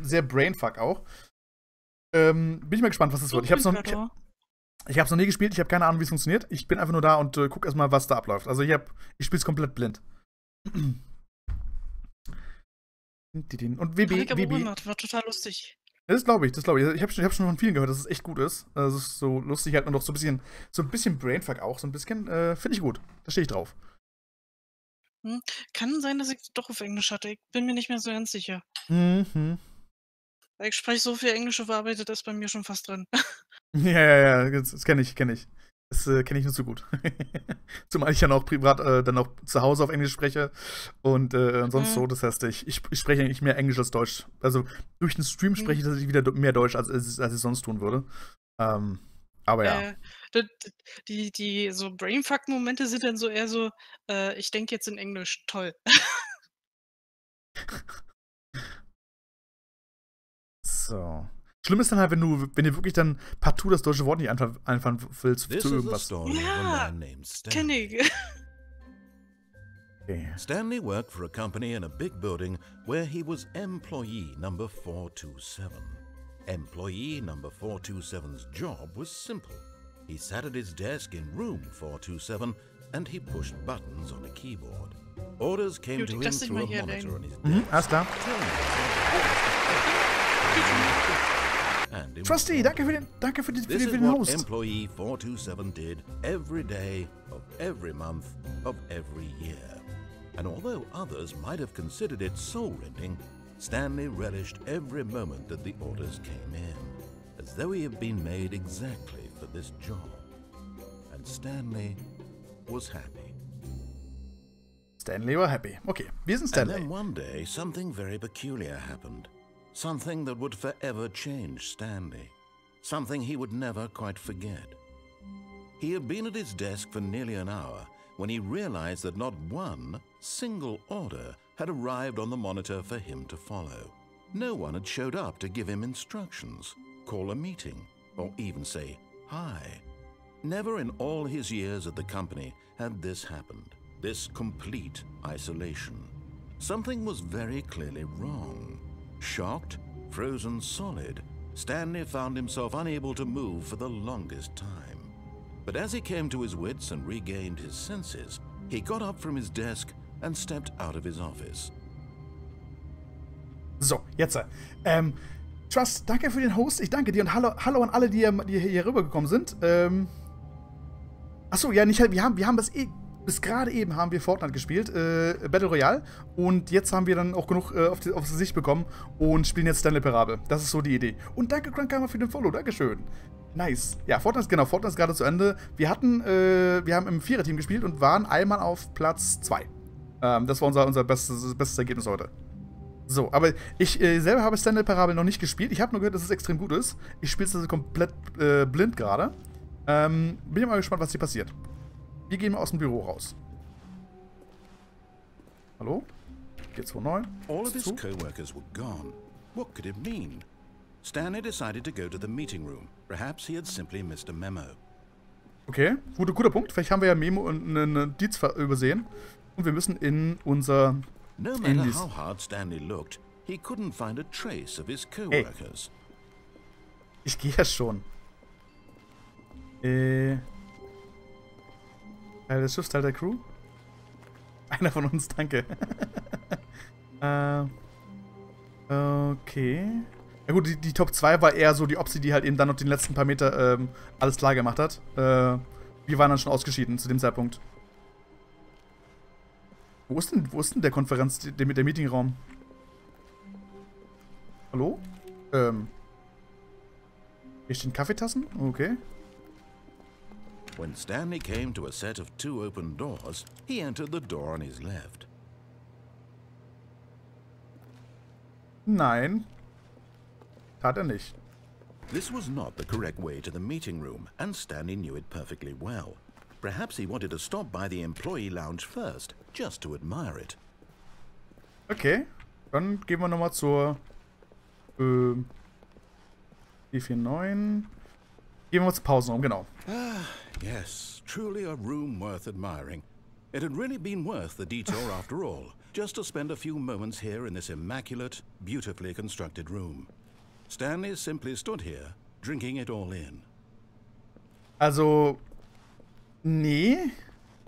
sehr Brainfuck auch. Bin ich mal gespannt, was das wird. Ich hab's noch nie gespielt, ich habe keine Ahnung, wie es funktioniert. Ich bin einfach nur da und guck erstmal, was da abläuft. Also ich spiel's komplett blind. Und WB. War total lustig. Das glaube ich. Ich hab schon von vielen gehört, dass es echt gut ist. Also es ist so lustig halt und auch so ein bisschen Brainfuck auch. So ein bisschen, finde ich gut. Da stehe ich drauf. Kann sein, dass ich doch auf Englisch hatte. Ich bin mir nicht mehr so ganz sicher. Mhm. Ich spreche so viel Englisch verarbeitet, das ist bei mir schon fast drin. Ja, das kenne ich. Das kenne ich nur zu gut. Zumal ich dann auch privat dann auch zu Hause auf Englisch spreche und sonst so. Das heißt, ich spreche eigentlich mehr Englisch als Deutsch. Also durch den Stream spreche ich tatsächlich wieder mehr Deutsch, als ich sonst tun würde. Aber ja. Die so Brainfuck-Momente sind dann so eher so, ich denke jetzt in Englisch, toll. So. Schlimm ist dann halt, wenn du wirklich dann partout das deutsche Wort nicht einfahren willst zu irgendwas. Ja, kenn ich. Okay. Stanley worked for a company in a big building where he was employee number 427. Employee number 427's job was simple. He sat at his desk in room 427 and he pushed buttons on a keyboard. Orders came to him through a monitor on his desk. Alles klar. Trusty, danke für den Host. Employee 427 did every day of every month of every year. And although others might have considered it soul-rending, Stanley relished every moment that the orders came in, as though he had been made exactly for this job. And Stanley was happy. Stanley war happy. Okay, wir sind Stanley. And then one day, something very peculiar happened. Something that would forever change Stanley. Something he would never quite forget. He had been at his desk for nearly an hour when he realized that not one single order had arrived on the monitor for him to follow. No one had showed up to give him instructions, call a meeting, or even say hi. Never in all his years at the company had this happened, this complete isolation. Something was very clearly wrong. Shocked, frozen solid, Stanley found himself unable to move for the longest time. But as he came to his wits and regained his senses, he got up from his desk and stepped out of his office. So, jetzt. Trust, danke für den Host. Ich danke dir und hallo an alle, die hier rübergekommen sind. Achso, ja, nicht halt, wir haben das bis gerade eben haben wir Fortnite gespielt, Battle Royale. Und jetzt haben wir dann auch genug auf die Sicht bekommen und spielen jetzt Stanley Parable. Das ist so die Idee. Und danke, Crankhammer, für den Follow. Dankeschön. Nice. Ja, Fortnite ist gerade zu Ende. Wir haben im Viererteam gespielt und waren einmal auf Platz 2. Das war unser bestes Ergebnis heute. So, aber ich selber habe Stanley Parable noch nicht gespielt. Ich habe nur gehört, dass es extrem gut ist. Ich spiele es also komplett blind gerade. Bin mal gespannt, was hier passiert. Wir gehen mal aus dem Büro raus. Hallo? 429. All of his co-workers were gone. What could it mean? Stanley decided to go to the meeting room. Perhaps he had simply missed a memo. Okay, guter Punkt. Vielleicht haben wir ja Memo und eine Notiz übersehen. Und wir müssen in unser... No matter how hard Stanley looked, he couldn't find a trace of his co-workers. Ich gehe ja schon. Teil des Schiffs, Teil der Crew? Einer von uns, danke. Okay. Ja gut, die Top 2 war eher so die Opsi, die halt eben dann noch den letzten paar Meter alles klar gemacht hat. Wir waren dann schon ausgeschieden zu dem Zeitpunkt. Wo ist denn der der Meetingraum? Hallo? Hier stehen Kaffeetassen? Okay. When Stanley came to a set of 2 open doors, he entered the door on his left. Nein. Tat er nicht. This was not the correct way to the meeting room, and Stanley knew it perfectly well. Perhaps he wanted to stop by the employee lounge first, just to admire it. Okay, dann gehen wir nochmal zur E49. Gehen wir zum Pausenraum, genau. Ah, yes, truly a room worth admiring. It had really been worth the detour after all. just to spend a few moments here in this immaculate, beautifully constructed room. Stanley simply stood here, drinking it all in. Also, nee.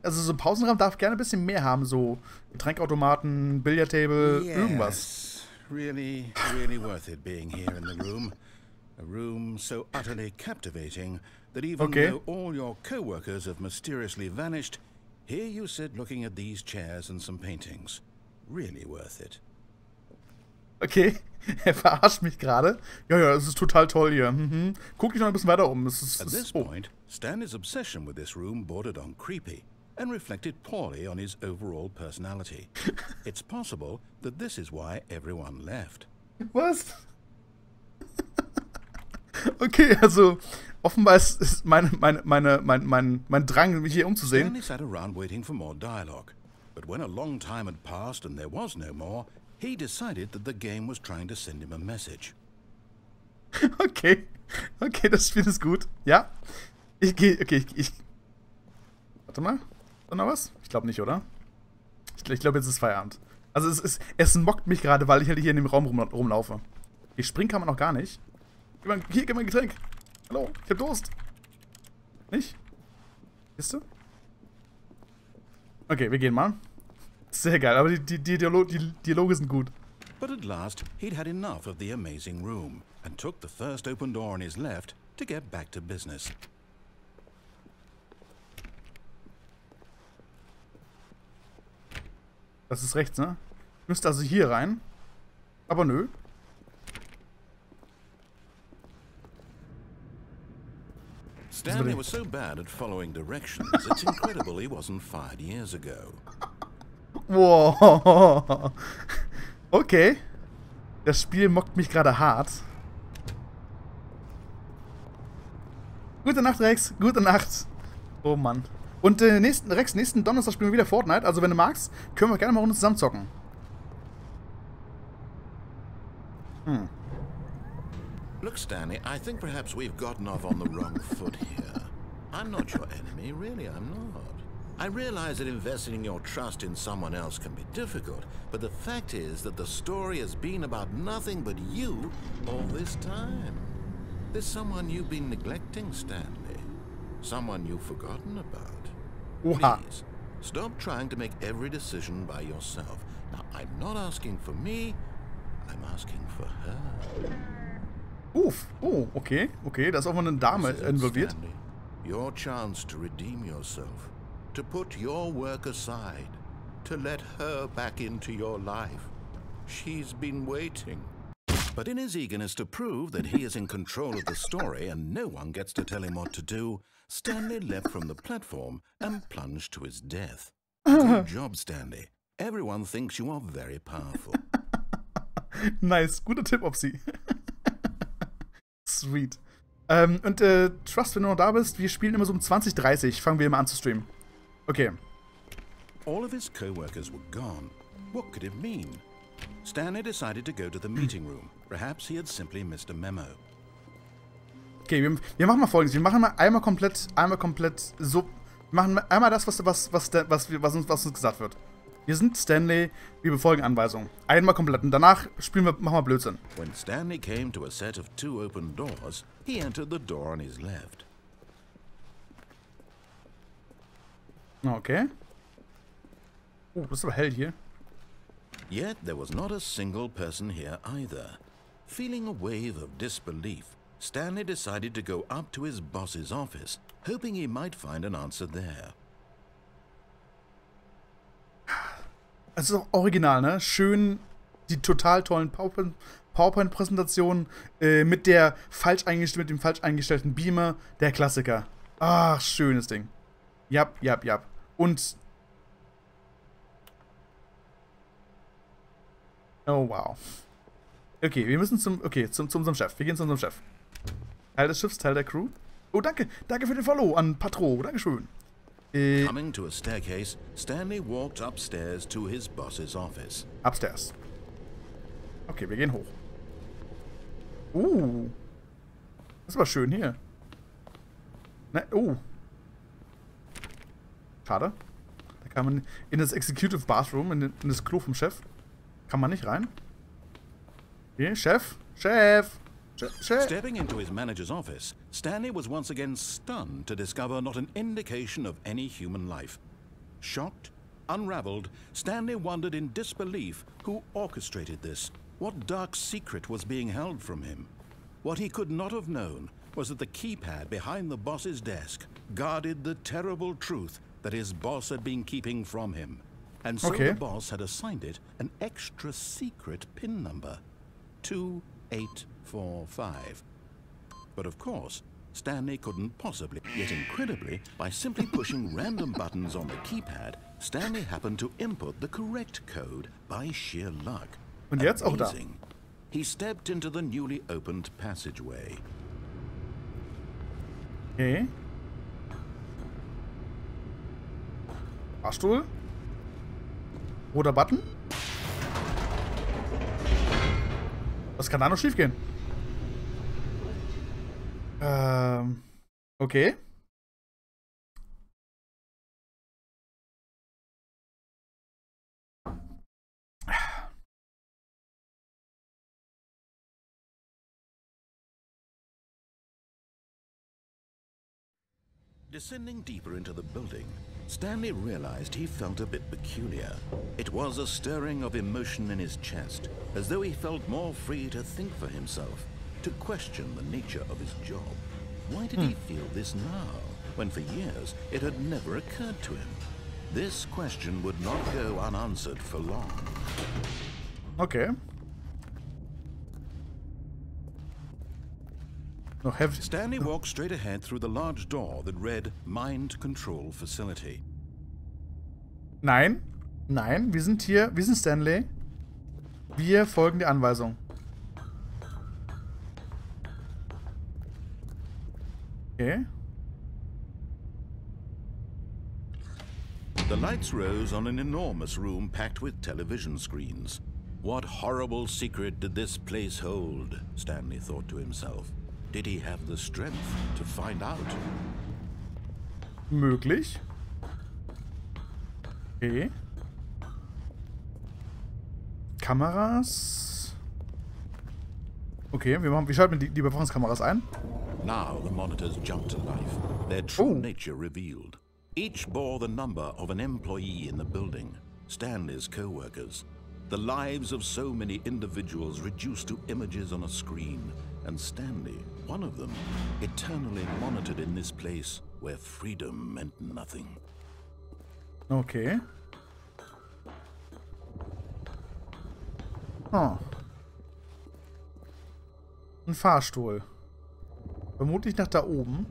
Also so ein Pausenraum darf gerne ein bisschen mehr haben, so Getränkautomaten, Billardtable, irgendwas. Really worth it being here in the room. A room so utterly captivating that even though all your co-workers have mysteriously vanished, here you sit looking at these chairs and some paintings. Really worth it. Okay, er verarscht mich gerade. Ja, das ist total toll hier. Guck dich noch ein bisschen weiter um. At this point, Stanley's obsession with this room bordered on creepy and reflected poorly on his overall personality. It's possible that this is why everyone left. Was? Okay, also offenbar ist mein Drang, mich hier umzusehen. Stanley sat around waiting for more dialogue, but when a long time had passed and there was no more, he decided that the game was trying to send him a message. Okay, das Spiel ist gut. Ja, ich warte mal, ist noch was? Ich glaube nicht, oder? Ich glaube, jetzt ist Feierabend. Also es mockt mich gerade, weil ich halt hier in dem Raum rumlaufe. Ich springen kann man noch gar nicht. Hier, gib mir ein Getränk. Hallo, ich hab Durst. Nicht? Siehst du? Okay, wir gehen mal. Sehr geil, aber die Dialoge sind gut. But at last, he'd had enough of the amazing room and took the first open door on his left to get back to business. Das ist rechts, ne? Ich müsste also hier rein. Aber nö. Stanley was so bad at following directions, it's incredible he wasn't fired years ago. Wow. Okay. Das Spiel mockt mich gerade hart. Gute Nacht, Rex. Gute Nacht. Oh Mann. Und nächsten Donnerstag spielen wir wieder Fortnite. Also wenn du magst, können wir gerne mal runter zusammen zocken. Look, Stanley, I think perhaps we've gotten off on the wrong foot here. I'm not your enemy, really, I'm not. I realize that investing your trust in someone else can be difficult, but the fact is that the story has been about nothing but you all this time. There's someone you've been neglecting, Stanley. Someone you've forgotten about. Please, stop trying to make every decision by yourself. Now, I'm not asking for me, I'm asking for her. Oh, okay, da ist auch mal eine Dame involviert. Stanley, your chance to redeem yourself, to put your work aside, to let her back into your life. She's been waiting. But in his eagerness to prove that he is in control of the story and no one gets to tell him what to do, Stanley leapt from the platform and plunged to his death. Good job, Stanley. Everyone thinks you are very powerful. Nice, guter Tipp, Opsi. Sweet. Trust, wenn du noch da bist, wir spielen immer so um 20:30, fangen wir immer an zu streamen. Okay. All of his co-workers were gone. What could it mean? Stanley decided to go to the meeting room. Perhaps he had simply missed a memo. Okay, wir machen mal Folgendes. Wir machen mal einmal komplett so. Wir machen einmal das, was uns gesagt wird. Wir sind Stanley, wir befolgen Anweisungen. Einmal komplett und danach machen wir Blödsinn. When Stanley came to a set of 2 open doors, he entered the door on his left. Okay. Oh, das ist aber hell hier. Yet there was not a single person here either. Feeling a wave of disbelief, Stanley decided to go up to his boss's office, hoping he might find an answer there. Es ist auch original, ne? Schön die total tollen PowerPoint-Präsentationen mit dem falsch eingestellten Beamer. Der Klassiker. Ach, schönes Ding. Jap. Und oh, wow. Okay, wir müssen zu unserem Chef. Wir gehen zu unserem Chef. Teil des Schiffs, Teil der Crew. Oh, danke. Danke für den Follow an Patro. Dankeschön. Coming to a staircase, Stanley walked upstairs to his boss's office. Upstairs. Okay, wir gehen hoch. Das ist aber schön hier. Ne, Schade. Kann man in das Executive Bathroom, in das Klo vom Chef? Kann man nicht rein? Okay, Chef? Chef! Chef! Stepping into his manager's office, Stanley was once again stunned to discover not an indication of any human life. Shocked, unraveled, Stanley wondered in disbelief who orchestrated this. What dark secret was being held from him? What he could not have known was that the keypad behind the boss's desk guarded the terrible truth that his boss had been keeping from him. And so the boss had assigned it an extra secret PIN number, 2845. But of course, Stanley couldn't possibly, yet incredibly, by simply pushing random buttons on the keypad, Stanley happened to input the correct code by sheer luck. Und jetzt auch da. He stepped into the newly opened passageway. Okay. Fahrstuhl. Roter Button. Was kann da noch schief gehen? Okay. Descending deeper into the building, Stanley realized he felt a bit peculiar. It was a stirring of emotion in his chest, as though he felt more free to think for himself, to question the nature of his job. Why did he feel this now, when for years it had never occurred to him? This question would not go unanswered for long. Okay. Stanley walked straight ahead through the large door that read Mind Control Facility. Nein, nein, wir sind hier, wir sind Stanley. Wir folgen der Anweisung. Okay. The lights rose on an enormous room packed with television screens. What horrible secret did this place hold? Stanley thought to himself. Did he have the strength to find out? Möglich. Okay. Kameras. Okay, wir schalten die Überwachungskameras ein. Now the monitors jumped to life, their true nature revealed. Each bore the number of an employee in the building, Stanley's co-workers. The lives of so many individuals reduced to images on a screen, and Stanley, one of them, eternally monitored in this place where freedom meant nothing. Okay. Oh. Ein Fahrstuhl. Vermutlich nach da oben.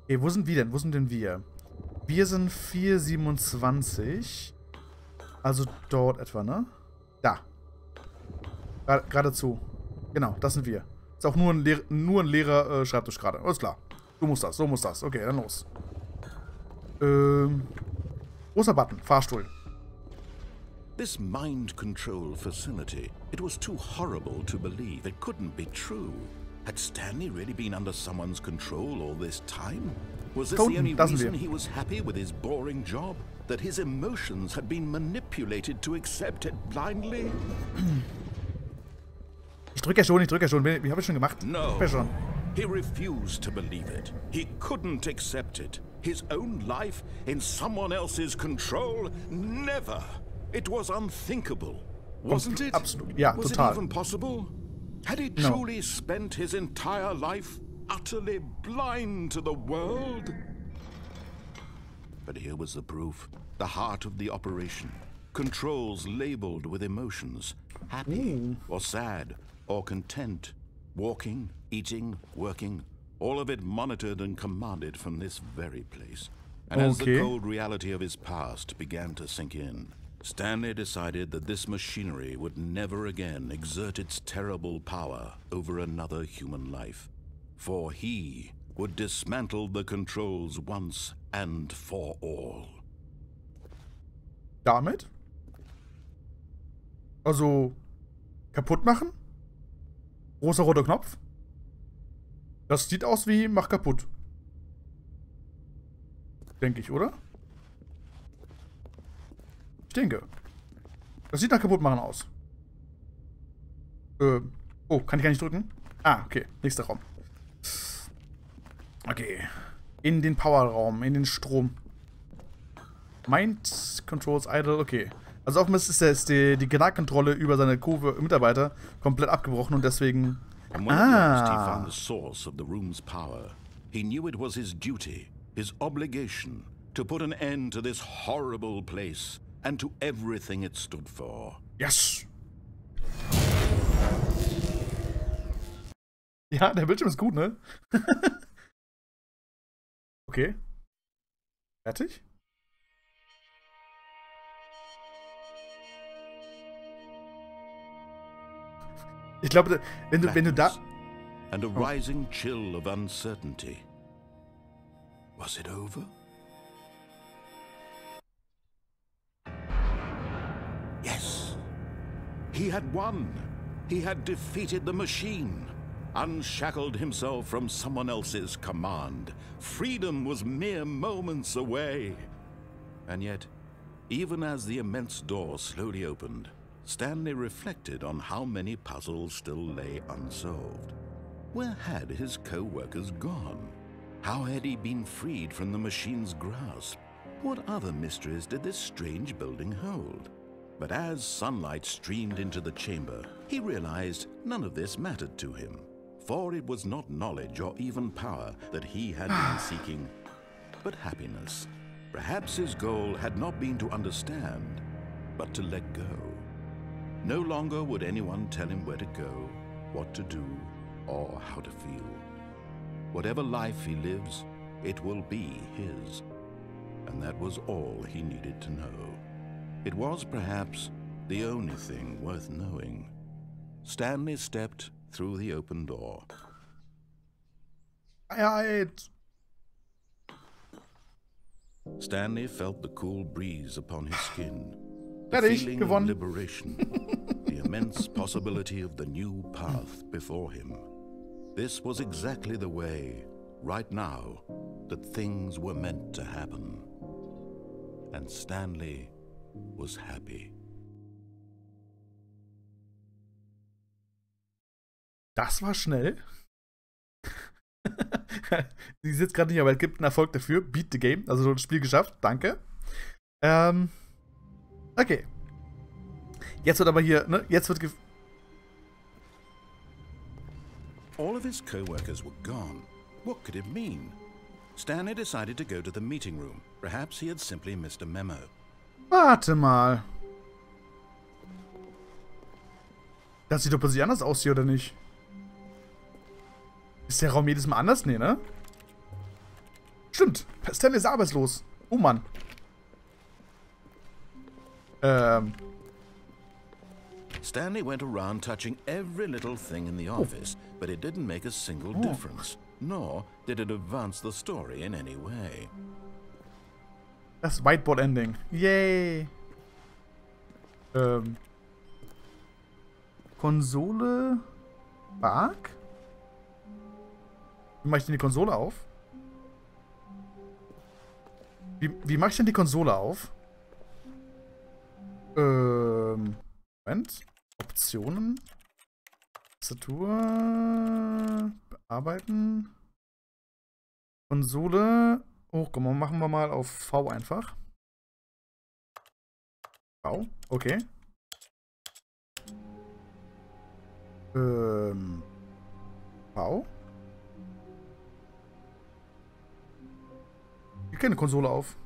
Okay, wo sind wir denn? Wo sind denn wir? Wir sind 427. Also dort etwa, ne? Da. Geradezu. Genau, das sind wir. Ist auch nur ein leerer Schreibtisch gerade. Alles klar. Du musst das, so muss das. Okay, dann los. Großer Button, Fahrstuhl. This mind control facility, it was too horrible to believe. It couldn't be true. Had Stanley really been under someone's control all this time? Was this the only reason he was happy with his boring job? That his emotions had been manipulated to accept it blindly? Ich drücke ja schon. Wie habe ich schon gemacht? No. Ich schon. He refused to believe it. He couldn't accept it. His own life in someone else's control? Never. It was unthinkable. Wasn't it? Absolut. Ja, was total. it even possible? Had he truly spent his entire life utterly blind to the world? But here was the proof. The heart of the operation. Controls labeled with emotions. Happy or sad or content. Walking, eating, working. All of it monitored and commanded from this very place. And as the cold reality of his past began to sink in, Stanley decided that this machinery would never again exert its terrible power over another human life. For he would dismantle the controls once and for all. Damit? Also, kaputt machen? Großer roter Knopf? Das sieht aus wie, mach kaputt. Denke ich, oder? Ich denke. Das sieht nach Kaputtmachen aus. Oh, kann ich gar nicht drücken? Ah, okay. Nächster Raum. Okay. In den Powerraum, in den Strom. Mind Controls Idle, okay. Also offensichtlich ist die Generalkontrolle über seine Mitarbeiter komplett abgebrochen und deswegen... And when at last he found the source of the room's power, he knew it was his duty, his obligation, to put an end to this horrible place and to everything it stood for. Yes! Ja, der Bildschirm ist gut, ne? Okay. Fertig? Ich glaube, wenn du da... And a rising chill of uncertainty. Was it over? Yes. He had won. He had defeated the machine. Unshackled himself from someone else's command. Freedom was mere moments away. And yet, even as the immense door slowly opened, Stanley reflected on how many puzzles still lay unsolved. Where had his co-workers gone? How had he been freed from the machine's grasp? What other mysteries did this strange building hold? But as sunlight streamed into the chamber, he realized none of this mattered to him. For it was not knowledge or even power that he had been seeking, but happiness. Perhaps his goal had not been to understand, but to let go. No longer would anyone tell him where to go, what to do, or how to feel. Whatever life he lives, it will be his. And that was all he needed to know. It was perhaps the only thing worth knowing. Stanley stepped through the open door. Stanley felt the cool breeze upon his skin. The feeling of liberation. The immense possibility of the new path before him. This was exactly the way, right now, that things were meant to happen. And Stanley was happy. Das war schnell. Sie sitzt gerade nicht, aber es gibt einen Erfolg dafür. Beat the Game. Also das Spiel geschafft. Danke. Okay. Jetzt wird aber hier, ne? Jetzt wird All of his co-workers were gone. What could it mean? Stanley decided to go to the meeting room. Perhaps he had simply missed a memo. Warte mal. Das sieht doch plötzlich anders aus hier, oder nicht? Ist der Raum jedes Mal anders? Nee, ne? Stimmt. Stanley ist arbeitslos. Oh Mann. Stanley went around touching every little thing in the office, but it didn't make a single difference, nor did it advance the story in any way. Das Whiteboard-Ending. Yay. Konsole. Bug? Wie mache ich denn die Konsole auf? Wie mache ich denn die Konsole auf? Moment. Optionen. Tastatur. Bearbeiten. Konsole. Oh, komm mal, machen wir mal auf V einfach. V, okay. V. Ich kenne Konsole auf.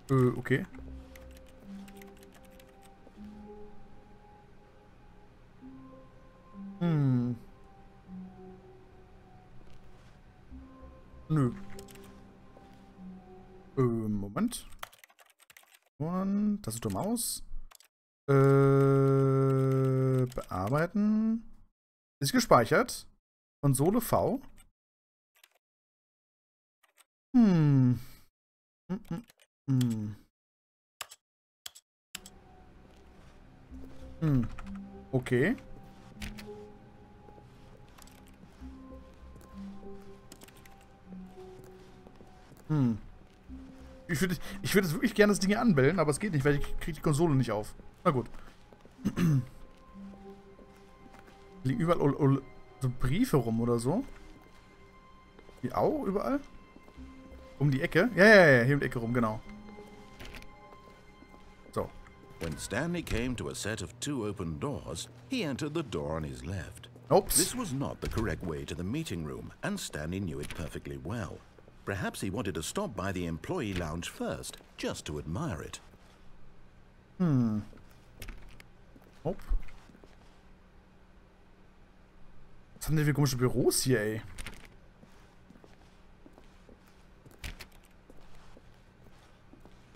Okay. Nö. Moment. Und Tastatur Maus. Bearbeiten. Ist gespeichert. Konsole V. Okay. Hm. Ich würde jetzt wirklich gerne das Ding hier anbellen, aber es geht nicht, weil ich kriege die Konsole nicht auf. Na gut. Liegen überall so Briefe rum oder so. Hier auch überall? Um die Ecke? Ja, hier um die Ecke rum, genau. So. When Stanley came to a set of 2 open doors, he entered the door on his left. Oops. This was not the correct way to the meeting room, and Stanley knew it perfectly well. Perhaps he wanted to stop by the employee lounge first, just to admire it. Hm. Oh. Was haben denn für komische Büros hier, ey?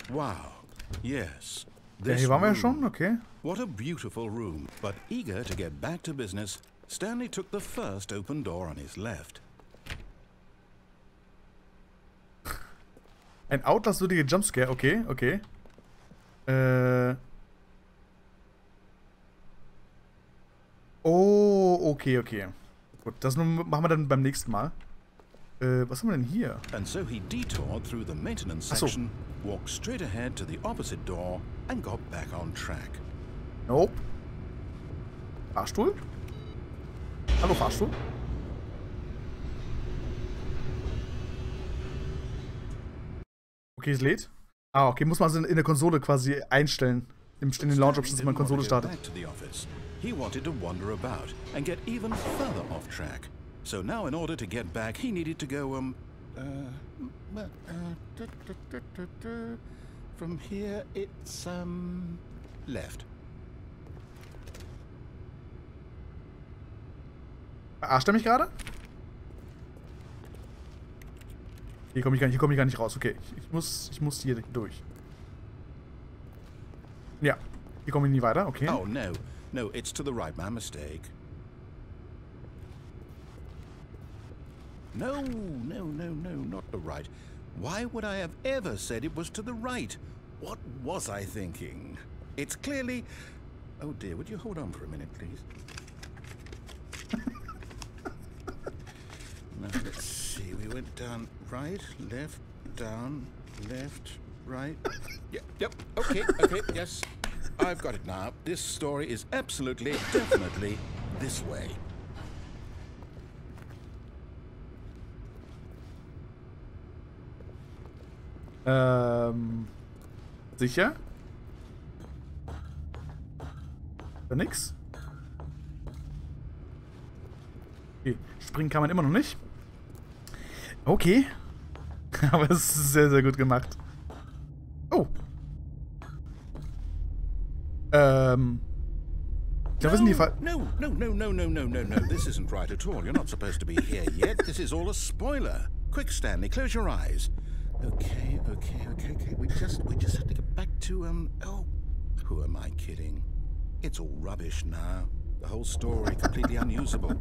Wow. Yes. Ja, hier waren wir ja schon, okay. What a beautiful room. But eager to get back to business, Stanley took the first open door on his left. Ein outlastwürdiger Jumpscare, okay, okay. Oh, okay, okay. Gut, das machen wir dann beim nächsten Mal. Was haben wir denn hier? And so he detoured through the maintenance section, walked straight ahead to the opposite door, and got back on track. Nope. Fahrstuhl? Hallo, Fahrstuhl? Okay, es lädt. Ah, okay, muss man also in der Konsole quasi einstellen. In den Launch-Options, wenn man Konsole startet. He wanted to wander about and get even further off track. So now in order to get back, he needed to go, from here it's, left. Verarscht er mich gerade? Hier komme ich gar nicht raus. Okay, ich muss hier durch. Ja, hier komme ich nie weiter. Okay. Oh, no. No, it's to the right. My mistake. No, not the right. Why would I have ever said it was to the right? What was I thinking? It's clearly... Oh dear, would you hold on for a minute, please? Now, let's see. We went down right, left, down, left, right. Yep, okay, yes. I've got it now. This story is absolutely, definitely this way. Sicher? Da nix? Okay, springen kann man immer noch nicht. Okay. Aber es ist sehr, sehr gut gemacht. Oh. Ich glaube, wir sind die Fall. No. This isn't right at all. You're not supposed to be here yet. This is all a spoiler. Quick, Stanley, close your eyes. Okay. We just have to get back to, oh, who am I kidding? It's all rubbish now. The whole story completely unusable.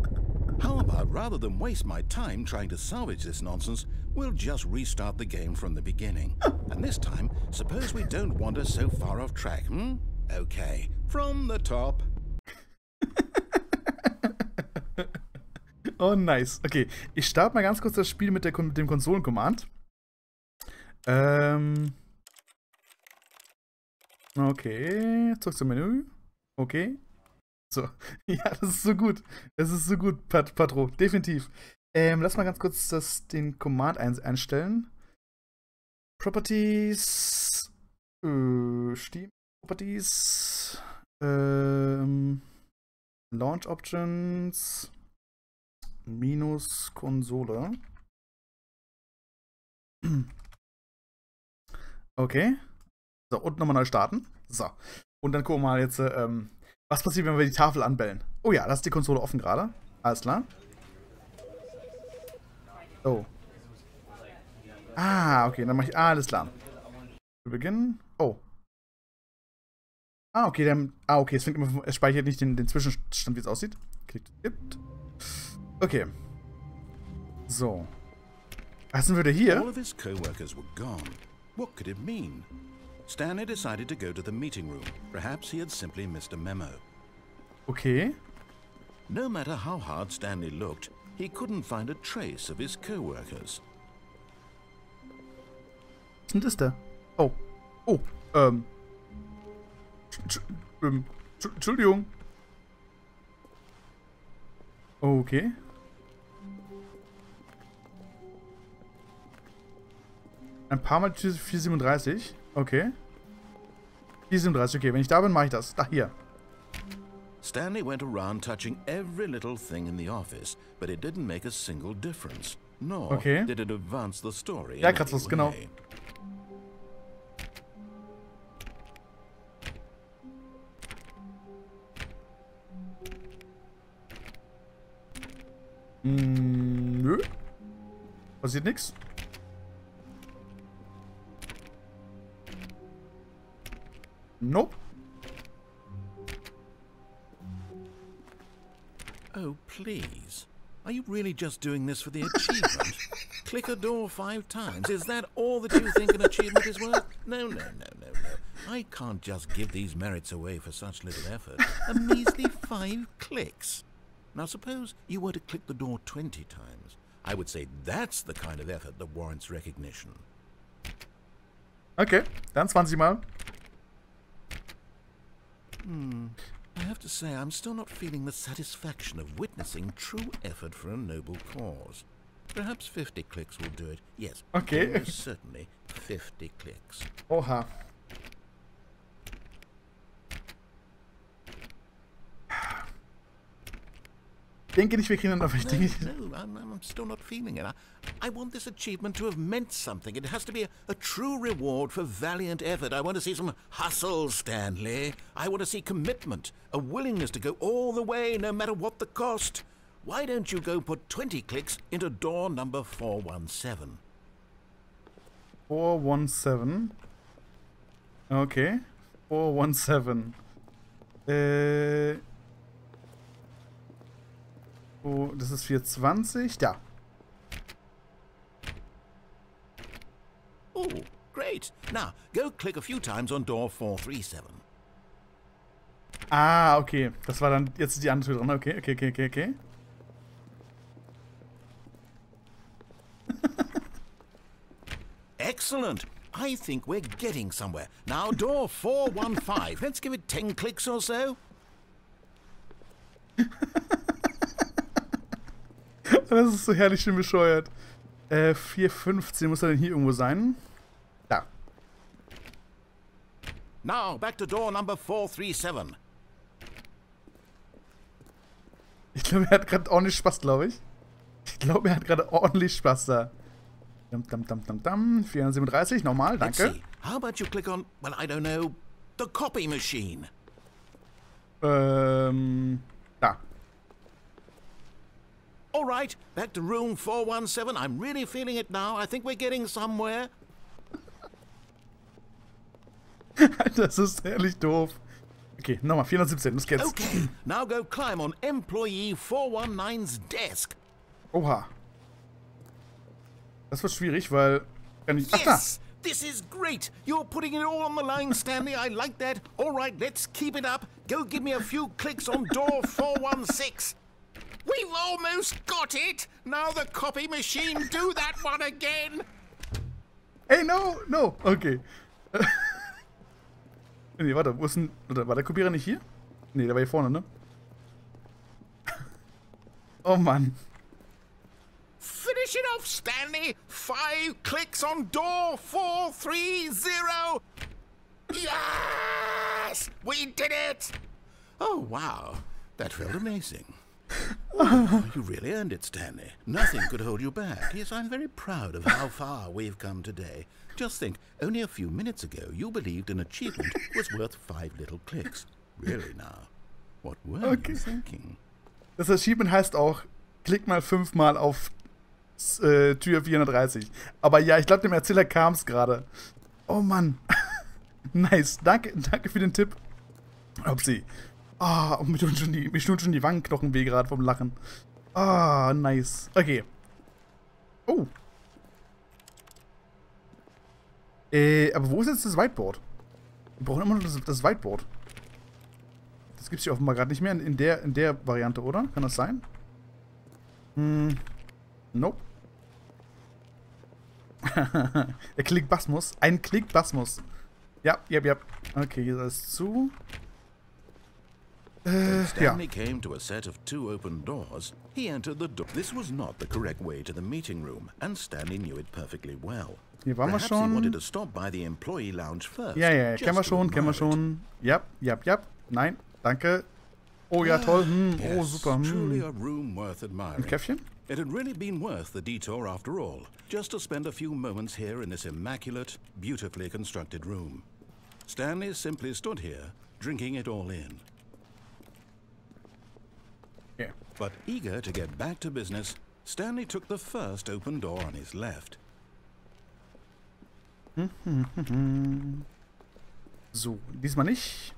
How about, rather than waste my time trying to salvage this nonsense, we'll just restart the game from the beginning. And this time, suppose we don't wander so far off track, hmm? Okay, from the top. Oh, nice. Okay, ich starte mal ganz kurz das Spiel mit dem Konsolen-Command. Okay, zurück zum Menü. Okay. So. Ja, das ist so gut. Das ist so gut, Patro. Definitiv. Lass mal ganz kurz den Command einstellen. Properties. Steam. Properties. Launch Options. Minus Konsole. Okay. So, und nochmal neu starten. So. Und dann gucken wir mal jetzt, was passiert, wenn wir die Tafel anbellen. Oh ja, da ist die Konsole offen gerade. Alles klar. Oh. Ah, okay, dann mache ich alles klar. Wir beginnen. Oh. Ah, okay, okay, es speichert nicht den Zwischenstand, wie es aussieht. Klickt, gibt. Okay. So. Was sind wir denn hier? All of his co-workers were gone. What could it mean? Stanley decided to go to the meeting room. Perhaps he had simply missed a memo. Okay. No matter how hard Stanley looked, he couldn't find a trace of his co-workers. denn ist der? Oh. Oh. Entschuldigung. Okay. Ein paar Mal 437. Okay. 437, okay. Wenn ich da bin, mache ich das. Da, hier. Stanley went around touching every little thing in the office, but it didn't make a single difference. Nor did it advance the story. Ja, Kratzfuß, genau. Nö. Passiert nichts. Nope. Oh, please. Are you really just doing this for the achievement? Click a door 5 times. Is that all that you think an achievement is worth? No, no, no, no, no. I can't just give these merits away for such little effort. A measly 5 clicks. Now suppose you were to click the door 20 times. I would say that's the kind of effort that warrants recognition. Okay, dann 20 Mal. I have to say, I'm still not feeling the satisfaction of witnessing true effort for a noble cause. Perhaps 50 clicks will do it. Yes, okay. Almost certainly 50 clicks. Oha. Ich denke nicht, wir kriegen dann auf ich denke. No, I'm still not feeling it. I want this achievement to have meant something. It has to be a true reward for valiant effort. I want to see some hustle, Stanley. I want to see commitment, a willingness to go all the way, no matter what the cost. Why don't you go put 20 clicks into door number 417? 417. Okay. 417. Oh, das ist 420. Da. Oh, great. Now, go click a few times on door 437. Ah, okay. Das war dann jetzt die andere Tür dran. Okay, okay, okay, okay, okay. Excellent. I think we're getting somewhere. Now, door 415. Let's give it 10 clicks or so. Das ist so herrlich schön bescheuert. 415 muss er denn hier irgendwo sein? Da. Now, back to door number 437. Ich glaube, er hat gerade ordentlich Spaß, glaube ich. Ich glaube, er hat gerade ordentlich Spaß da. 437, nochmal, danke. How about you click on, well, I don't know, the copy machine? Da. All right, back to room 417. I'm really feeling it now. I think we're getting somewhere. Das ist ehrlich doof. Okay, nochmal, 417, los geht's. Okay, now go climb on employee 419's desk. Oha. Das wird schwierig, weil... Yes! This is great! You're putting it all on the line, Stanley. I like that. All right, let's keep it up. Go give me a few clicks on door 416. We've almost got it! Now the copy machine, do that one again! Hey, no, no. Okay. Nee, warte, wo ist denn... War der Kopierer nicht hier? Nee, der war hier vorne, ne? Oh Mann. Finish it off, Stanley! 5 clicks on door 430! Yes! We did it! Oh, wow. That felt amazing. Oh, you really earned it, Stanley. Nothing could hold you back. Yes, I'm very proud of how far we've come today. Just think, only a few minutes ago, you believed an achievement was worth 5 little clicks. Really now? What were you thinking? Das Achievement heißt auch, klick mal 5 Mal auf Tür 430. Aber ja, ich glaube, dem Erzähler kam es gerade. Oh Mann. Nice. Danke für den Tipp. Upsi. Ah, mir tun schon die Wangenknochen weh gerade vom Lachen. Ah, nice. Okay. Oh. Aber wo ist jetzt das Whiteboard? Wir brauchen immer noch das Whiteboard. Das gibt's hier offenbar gerade nicht mehr in der Variante, oder? Kann das sein? Nope. Der Klickbasmus. Ein Klickbasmus. Ja. Okay, hier ist es zu. Stanley came to a set of 2 open doors. He entered the door. This was not the correct way to the meeting room, and Stanley knew it perfectly well. Hier waren wir Perhaps he wanted schon. to stop by the employee lounge first. Ja, just kennen wir to schon, kennen wir admire it. schon. Nein, danke. Oh ja, toll. Oh, Yes, super. truly a room worth admiring. Ein Käffchen? It had really been worth the detour after all, just to spend a few moments here in this immaculate, beautifully constructed room. Stanley simply stood here, drinking it all in. Okay. But eager to get back to business, Stanley took the first open door on his left. So, diesmal nicht.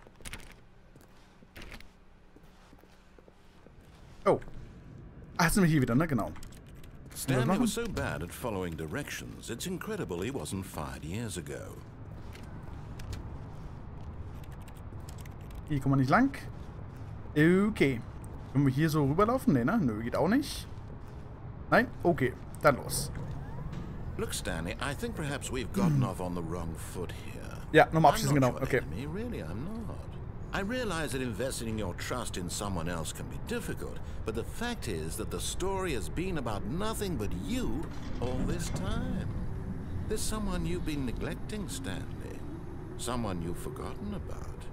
Oh. Ah, jetzt sind wir hier wieder, ne? Genau. Stanley was so bad at following directions, it's incredible he wasn't fired years ago. Hier kommen wir nicht lang. Okay. Können wir hier so rüberlaufen? Ne, ne? Nö, geht auch nicht. Nein? Okay. Dann los. Look, Stanley, I think perhaps we've gotten off on the wrong foot here. Ja, nochmal I'm abschließen, not genau. your Okay. enemy, really, I'm not. I realize that investing your trust in someone else can be difficult, but the fact is that the story has been about nothing but you all this time. There's someone you've been neglecting, Stanley. Someone you've forgotten about.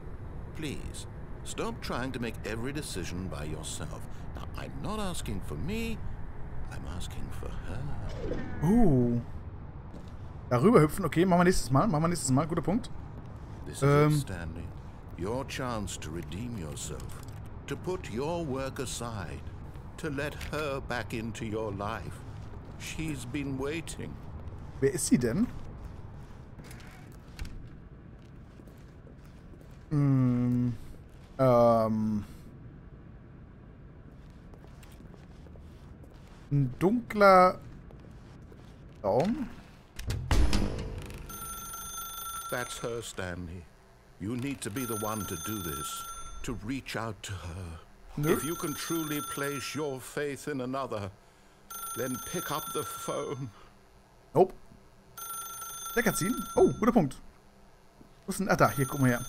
Please, stop trying to make every decision by yourself. Now, I'm not asking for me, I'm asking for her. Darüber hüpfen. Okay, machen wir nächstes Mal. Guter Punkt. This is it, Stanley. Your chance to redeem yourself. To put your work aside. To let her back into your life. She's been waiting. Wer ist sie denn? Ein dunkler Raum. That's her, Stanley. You need to be the one to do this. To reach out to her. Nö. If you can truly place your faith in another, then pick up the phone. Nope. Der kann ziehen. Oh, guter Punkt. Wo ist denn? Ah, da. Hier, guck mal her.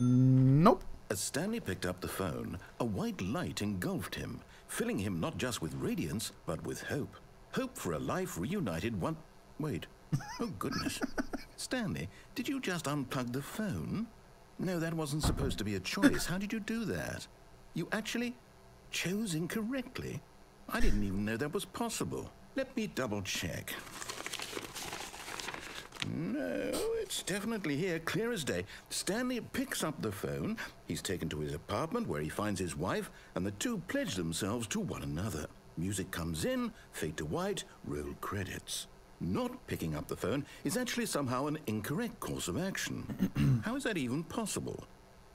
Nope. As Stanley picked up the phone, a white light engulfed him, filling him not just with radiance, but with hope. Hope for a life reunited one... Wait. Oh, goodness. Stanley, did you just unplug the phone? No, that wasn't supposed to be a choice. How did you do that? You actually chose incorrectly? I didn't even know that was possible. Let me double check. No, it's definitely here, clear as day. Stanley picks up the phone. He's taken to his apartment where he finds his wife, and the two pledge themselves to one another. Music comes in, fade to white, roll credits. Not picking up the phone is actually somehow an incorrect course of action. How is that even possible?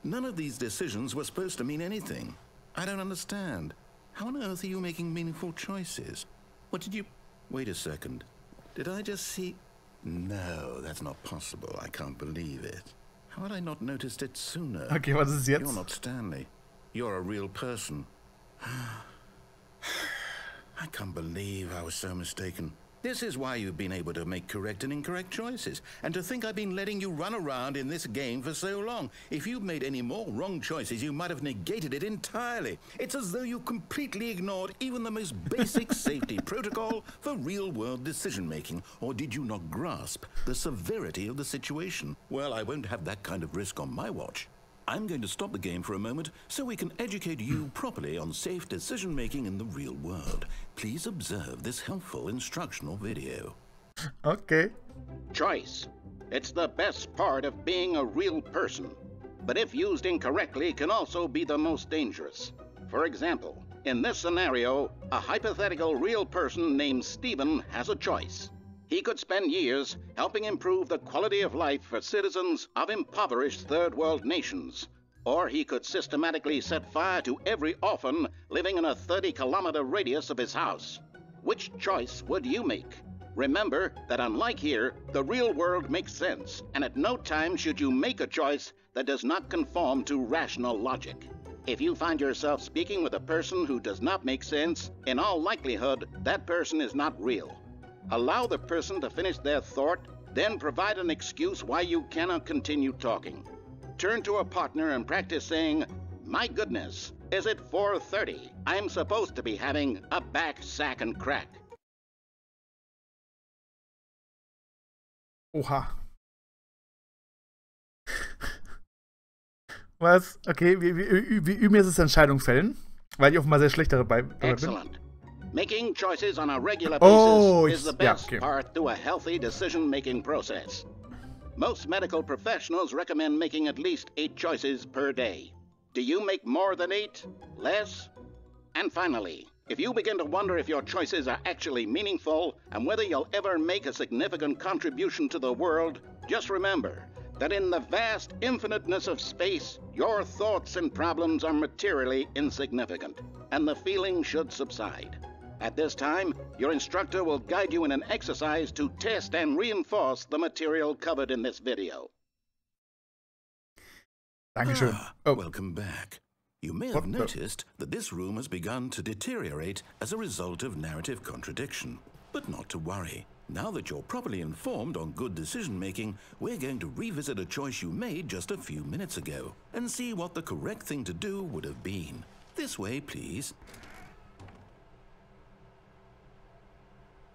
None of these decisions were supposed to mean anything. I don't understand. How on earth are you making meaningful choices? What did you... Wait a second. Did I just see... No, that's not possible. I can't believe it. How had I not noticed it sooner? Okay, was ist jetzt? You're not Stanley. You're a real person. I can't believe I was so mistaken. This is why you've been able to make correct and incorrect choices. And to think I've been letting you run around in this game for so long. If you'd made any more wrong choices, you might have negated it entirely. It's as though you completely ignored even the most basic safety protocol for real-world decision-making. Or did you not grasp the severity of the situation? Well, I won't have that kind of risk on my watch. I'm going to stop the game for a moment so we can educate you properly on safe decision-making in the real world. Please observe this helpful instructional video. Okay. Choice. It's the best part of being a real person. But if used incorrectly, can also be the most dangerous. For example, in this scenario, a hypothetical real person named Stephen has a choice. He could spend years helping improve the quality of life for citizens of impoverished third world nations. Or he could systematically set fire to every orphan living in a 30-kilometer radius of his house. Which choice would you make? Remember that unlike here, the real world makes sense, and at no time should you make a choice that does not conform to rational logic. If you find yourself speaking with a person who does not make sense, in all likelihood, that person is not real. Allow the person to finish their thought, then provide an excuse why you cannot continue talking. Turn to a partner and practice saying, "My goodness, is it 4:30? I'm supposed to be having a back, sack, and crack." Oha. Was? Okay, wir üben jetzt das Entscheidung fällen, weil ich offenbar sehr schlecht dabei bin. Excellent. Making choices on a regular basis is the best okay. part to a healthy decision-making process. Most medical professionals recommend making at least 8 choices per day. Do you make more than 8? Less? And finally, if you begin to wonder if your choices are actually meaningful and whether you'll ever make a significant contribution to the world, just remember that in the vast infiniteness of space, your thoughts and problems are materially insignificant, and the feeling should subside. At this time, your instructor will guide you in an exercise to test and reinforce the material covered in this video. Dankeschön. Oh. Welcome back. You may have noticed that this room has begun to deteriorate as a result of narrative contradiction. But not to worry. Now that you're properly informed on good decision-making, we're going to revisit a choice you made just a few minutes ago and see what the correct thing to do would have been. This way, please.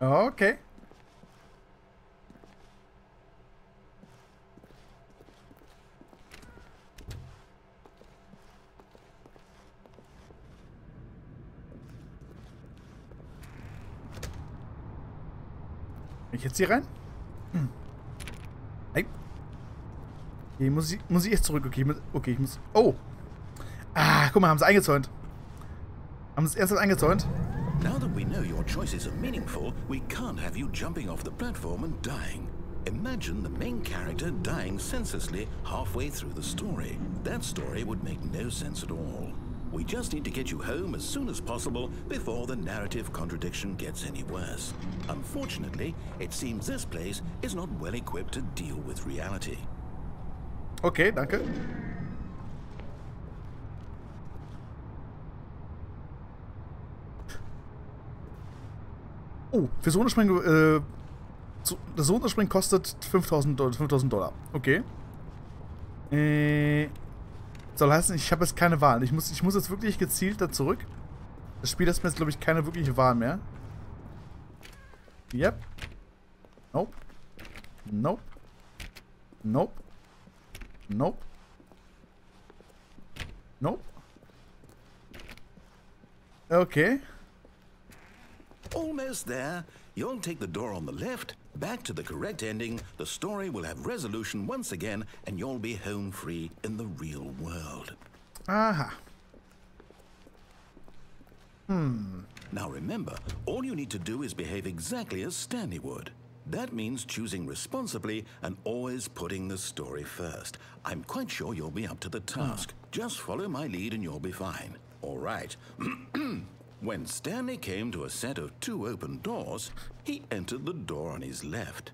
Okay. Ich jetzt hier rein? Nein. Hier muss ich jetzt zurück. Okay, ich muss. Oh! Ah, guck mal, haben sie eingezäunt. Haben sie es ernsthaft eingezäunt? Now that we know your choices are meaningful, we can't have you jumping off the platform and dying. Imagine the main character dying senselessly halfway through the story. That story would make no sense at all. We just need to get you home as soon as possible before the narrative contradiction gets any worse. Unfortunately, it seems this place is not well equipped to deal with reality. Okay, danke. Oh, für so eine Springen, das Runterspringen kostet $5.000. Okay. Soll heißen, ich habe jetzt keine Wahl. Ich muss jetzt wirklich gezielt da zurück. Das Spiel lässt mir jetzt, glaube ich, keine wirkliche Wahl mehr. Yep. Nope. Nope. Nope. Nope. Nope. Okay. Almost there. You'll take the door on the left, back to the correct ending, the story will have resolution once again, and you'll be home free in the real world. Aha. Now remember, all you need to do is behave exactly as Stanley would. That means choosing responsibly and always putting the story first. I'm quite sure you'll be up to the task. Just follow my lead and you'll be fine. All right. When Stanley came to a set of 2 open doors, he entered the door on his left.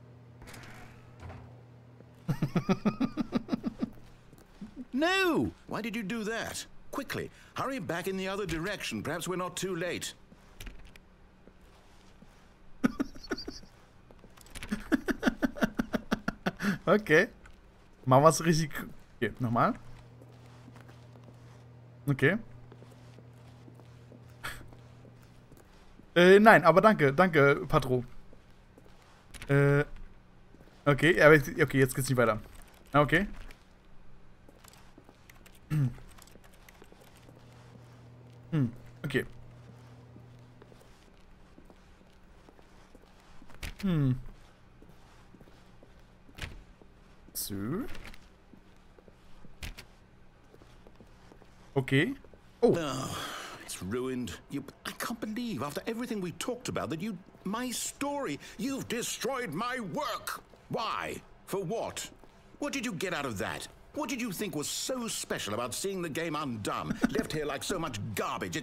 No! Why did you do that? Quickly, hurry back in the other direction. Perhaps we're not too late. Okay. Machen wir es richtig. Okay, nochmal. Okay. Nein, aber danke, Patro. Okay, aber okay, jetzt geht's nicht weiter. Okay. Okay. So. Okay. Oh. It's ruined. I can't believe, after everything we talked about, that my story, you've destroyed my work. Why? For what? What did you get out of that? What did you think was so special about seeing the game undone, left here like so much garbage?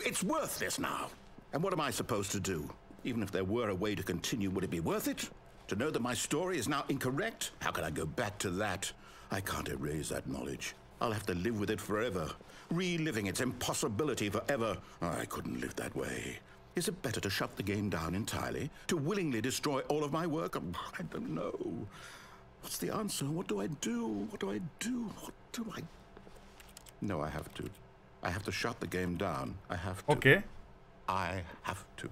It's worthless now. And what am I supposed to do? Even if there were a way to continue, would it be worth it? To know that my story is now incorrect? How can I go back to that? I can't erase that knowledge. I'll have to live with it forever. Reliving its impossibility forever. I couldn't live that way. Is it better to shut the game down entirely? To willingly destroy all of my work? I don't know. What's the answer? What do I do? What do I do? What do I... No, I have to. I have to shut the game down. I have to. Okay. I have to.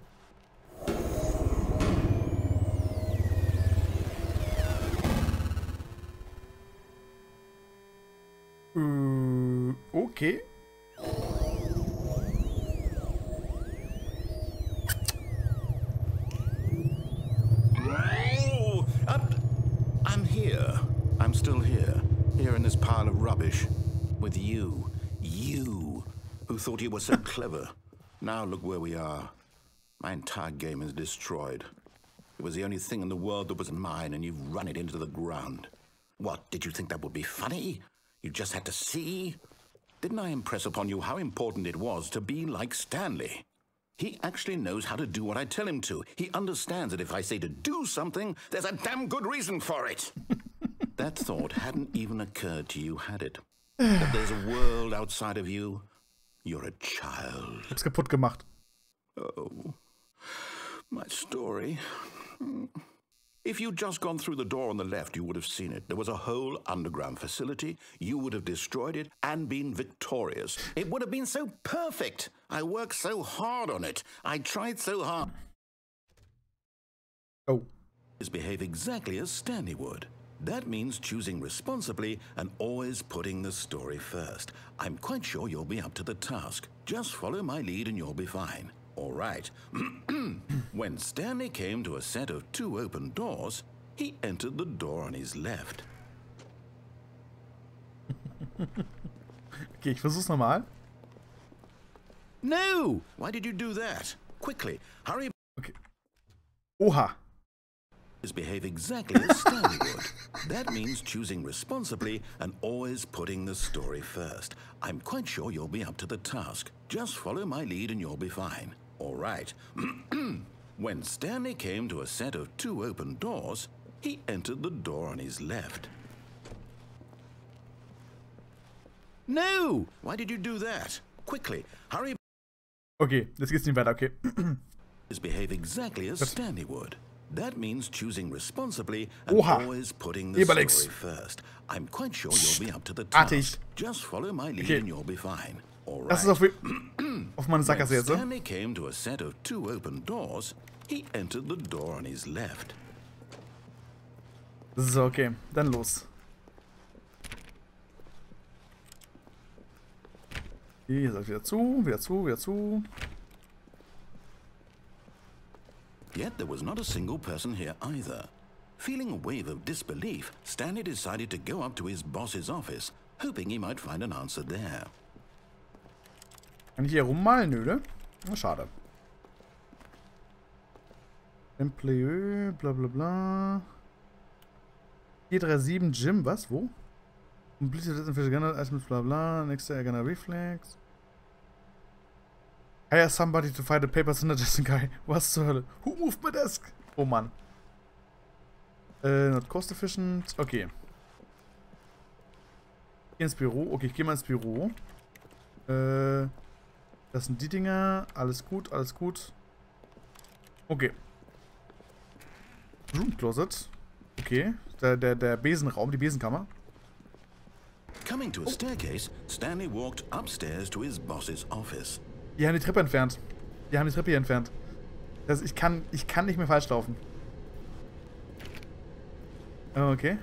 Okay. I'm here. I'm still here. Here in this pile of rubbish. With you. You. Who thought you were so clever. Now look where we are. My entire game is destroyed. It was the only thing in the world that was mine, and you've run it into the ground. What, did you think that would be funny? You just had to see? Didn't I impress upon you how important it was to be like Stanley? He actually knows how to do what I tell him to. He understands that if I say to do something, there's a damn good reason for it. That thought hadn't even occurred to you, had it? That there's a world outside of you. You're a child. Hab's kaputt gemacht. Oh, my story. If you'd just gone through the door on the left, you would have seen it. There was a whole underground facility. You would have destroyed it and been victorious. It would have been so perfect. I worked so hard on it. I tried so hard. Oh. Behave exactly as Stanley would. That means choosing responsibly and always putting the story first. I'm quite sure you'll be up to the task. Just follow my lead and you'll be fine. All right. When Stanley came to a set of 2 open doors, he entered the door on his left. Okay, ich versuch's nochmal. No! Why did you do that? Quickly, hurry. Okay. Oha. Behave exactly as Stanley would. That means choosing responsibly and always putting the story first. I'm quite sure you'll be up to the task. Just follow my lead and you'll be fine. All right. When Stanley came to a set of 2 open doors, he entered the door on his left. No! Why did you do that? Quickly, hurry. Okay, jetzt geht's nicht weiter, okay. Behave exactly as Stanley would. That means choosing responsibly and Oha. always putting the Überlinks. story first. I'm quite sure you'll be up to the task. Artig. Just follow my lead Okay. and you'll be fine. All right. Das ist auf meine Sackgasse When jetzt, so. Stanley came to a set of 2 open doors, he entered the door on his left. So, okay. Dann los. Hier seid wieder zu, wieder zu, wieder zu. Yet there was not a single person here either. Feeling a wave of disbelief, Stanley decided to go up to his boss's office, hoping he might find an answer there. Kann ich hier rummalen? Nö, ne? Na, schade. Employee, bla bla bla. 437 Gym, was? Wo? Completed items, bla bla. Nächste Ärgern Reflex. Hire somebody to fight a paper synergistic guy. Was zur Hölle? Who moved my desk? Oh Mann. Not cost efficient. Okay. Geh ins Büro. Okay, ich gehe mal ins Büro. Das sind die Dinger. Alles gut, alles gut. Okay. Room Closet. Okay. Der Besenraum, die Besenkammer. Coming to a staircase, Stanley walked upstairs to his boss's office. Die haben die Treppe entfernt. Die haben die Treppe hier entfernt. Also ich kann nicht mehr falsch laufen. Okay.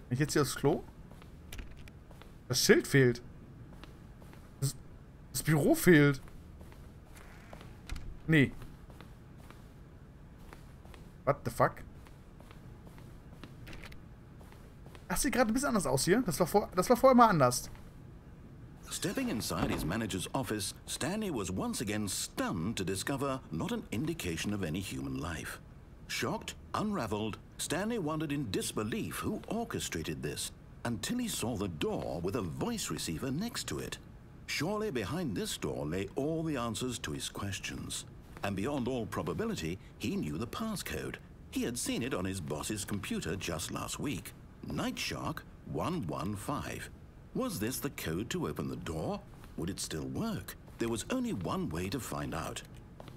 Bin ich jetzt hier aufs Klo? Das Schild fehlt. Das Büro fehlt. Nee. What the fuck? Das sieht gerade ein bisschen anders aus hier. Das war vorher mal anders. Stepping inside his manager's office, Stanley was once again stunned to discover not an indication of any human life. Shocked, unraveled, Stanley wondered in disbelief who orchestrated this, until he saw the door with a voice receiver next to it. Surely behind this door lay all the answers to his questions. And beyond all probability, he knew the passcode. He had seen it on his boss's computer just last week. Nightshark 115. Was this the code to open the door? Would it still work? there was only one way to find out.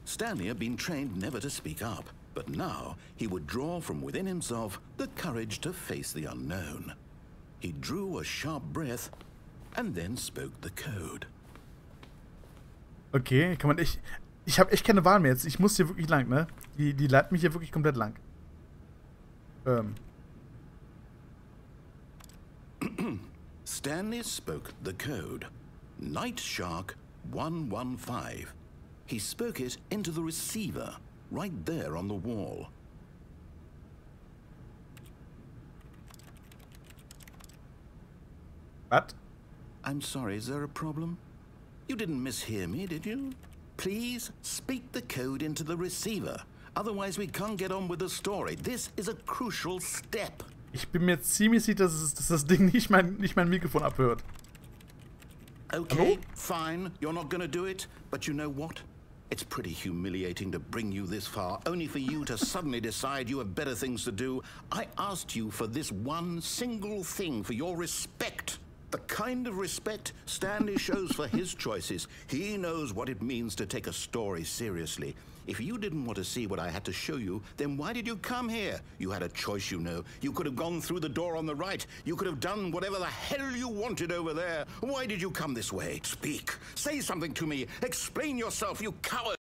Stanley had been trained never to speak up, but now he would draw from within himself the courage to face the unknown. He drew a sharp breath and then spoke the code. Okay, kann man echt... Ich habe echt keine Wahl mehr jetzt. Ich muss hier wirklich lang, ne? Die leitet mich hier wirklich komplett lang. Stanley spoke the code. Night Shark 115. He spoke it into the receiver, right there on the wall. What? I'm sorry, is there a problem? You didn't mishear me, did you? Please speak the code into the receiver. Otherwise we can't get on with the story. This is a crucial step. Ich bin mir ziemlich sicher, dass das Ding nicht mein Mikrofon abhört. Okay, fine. You're not gonna do it, but you know what? It's pretty humiliating to bring you this far, only for you to suddenly decide you have better things to do. I asked you for this one single thing, for your respect. The kind of respect Stanley shows for his choices. He knows what it means to take a story seriously. If you didn't want to see what I had to show you, then why did you come here? You had a choice, you know. You could have gone through the door on the right. You could have done whatever the hell you wanted over there. Why did you come this way? Speak. Say something to me. Explain yourself, you coward.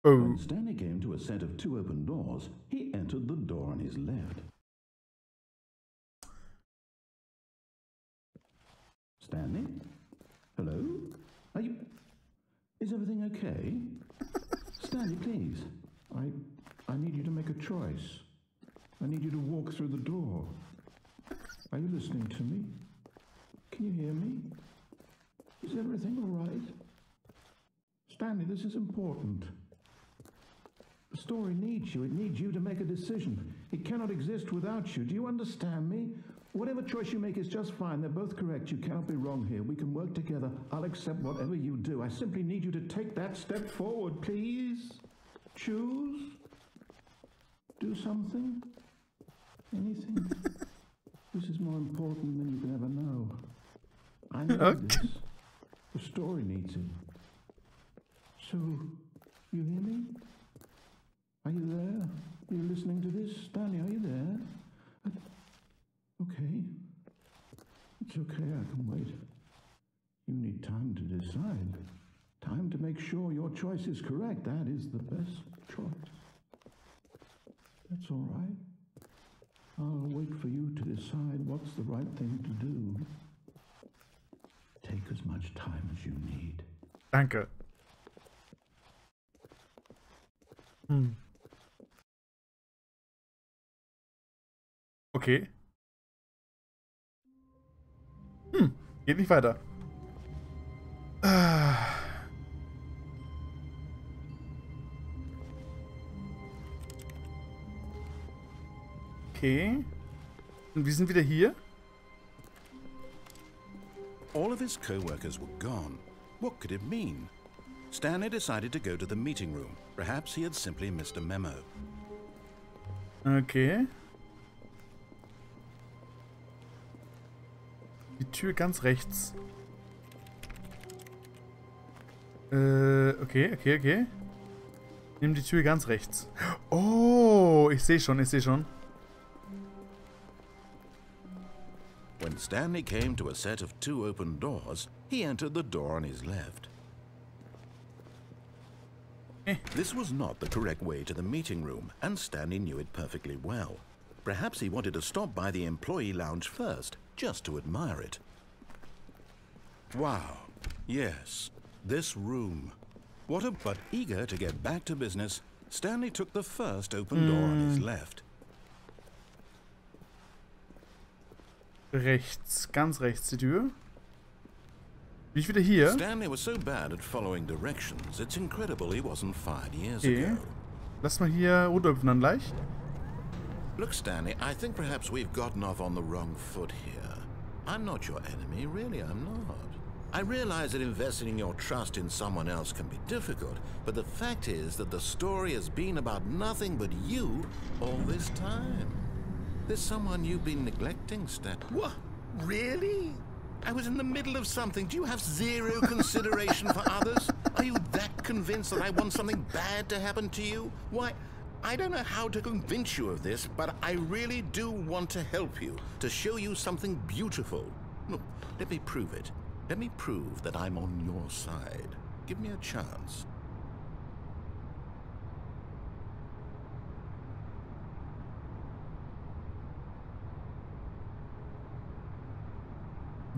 When Stanley came to a set of 2 open doors, he entered the door on his left. Stanley? Hello? Are you... Is everything okay? Stanley, please. I need you to make a choice. I need you to walk through the door. Are you listening to me? Can you hear me? Is everything all right? Stanley, this is important. The story needs you. It needs you to make a decision. It cannot exist without you. Do you understand me? Whatever choice you make is just fine. They're both correct. You cannot be wrong here. We can work together. I'll accept whatever you do. I simply need you to take that step forward, please. Choose. Do something. Anything. This is more important than you can ever know. I need this. The story needs it. So, you hear me? Are you there? Are you listening to this? Stanley, are you there? Okay. It's okay, I can wait. You need time to decide. Time to make sure your choice is correct. That is the best choice. That's all right. I'll wait for you to decide what's the right thing to do. Take as much time as you need. Danke. Okay. Geht nicht weiter. Okay. Und wir sind wieder hier. All of his co-workers were gone. What could it mean? Stanley decided to go to the meeting room. Perhaps he had simply missed a memo. Okay. Die Tür ganz rechts. Okay. Nimm die Tür ganz rechts. Oh, ich sehe schon. When Stanley came to a set of 2 open doors, he entered the door on his left. This was not the correct way to the meeting room, and Stanley knew it perfectly well. Perhaps he wanted to stop by the employee lounge first, just to admire it. Wow, yes, this room. But eager to get back to business, Stanley took the first open door on his left. Rechts, ganz rechts die Tür. Bin ich wieder hier? Stanley was so bad at following directions, it's incredible he wasn't 5 years ago. Lass mal hier runterhüpfen dann gleich. Look, Stanley, I think perhaps we've gotten off on the wrong foot here. I'm not your enemy, really, I'm not. I realize that investing your trust in someone else can be difficult, but the fact is that the story has been about nothing but you all this time. There's someone you've been neglecting, Stan. What? Really? I was in the middle of something. Do you have zero consideration for others? Are you that convinced that I want something bad to happen to you? Why, I don't know how to convince you of this, but I really do want to help you, to show you something beautiful. Look, let me prove it. Let me prove that I'm on your side. Give me a chance.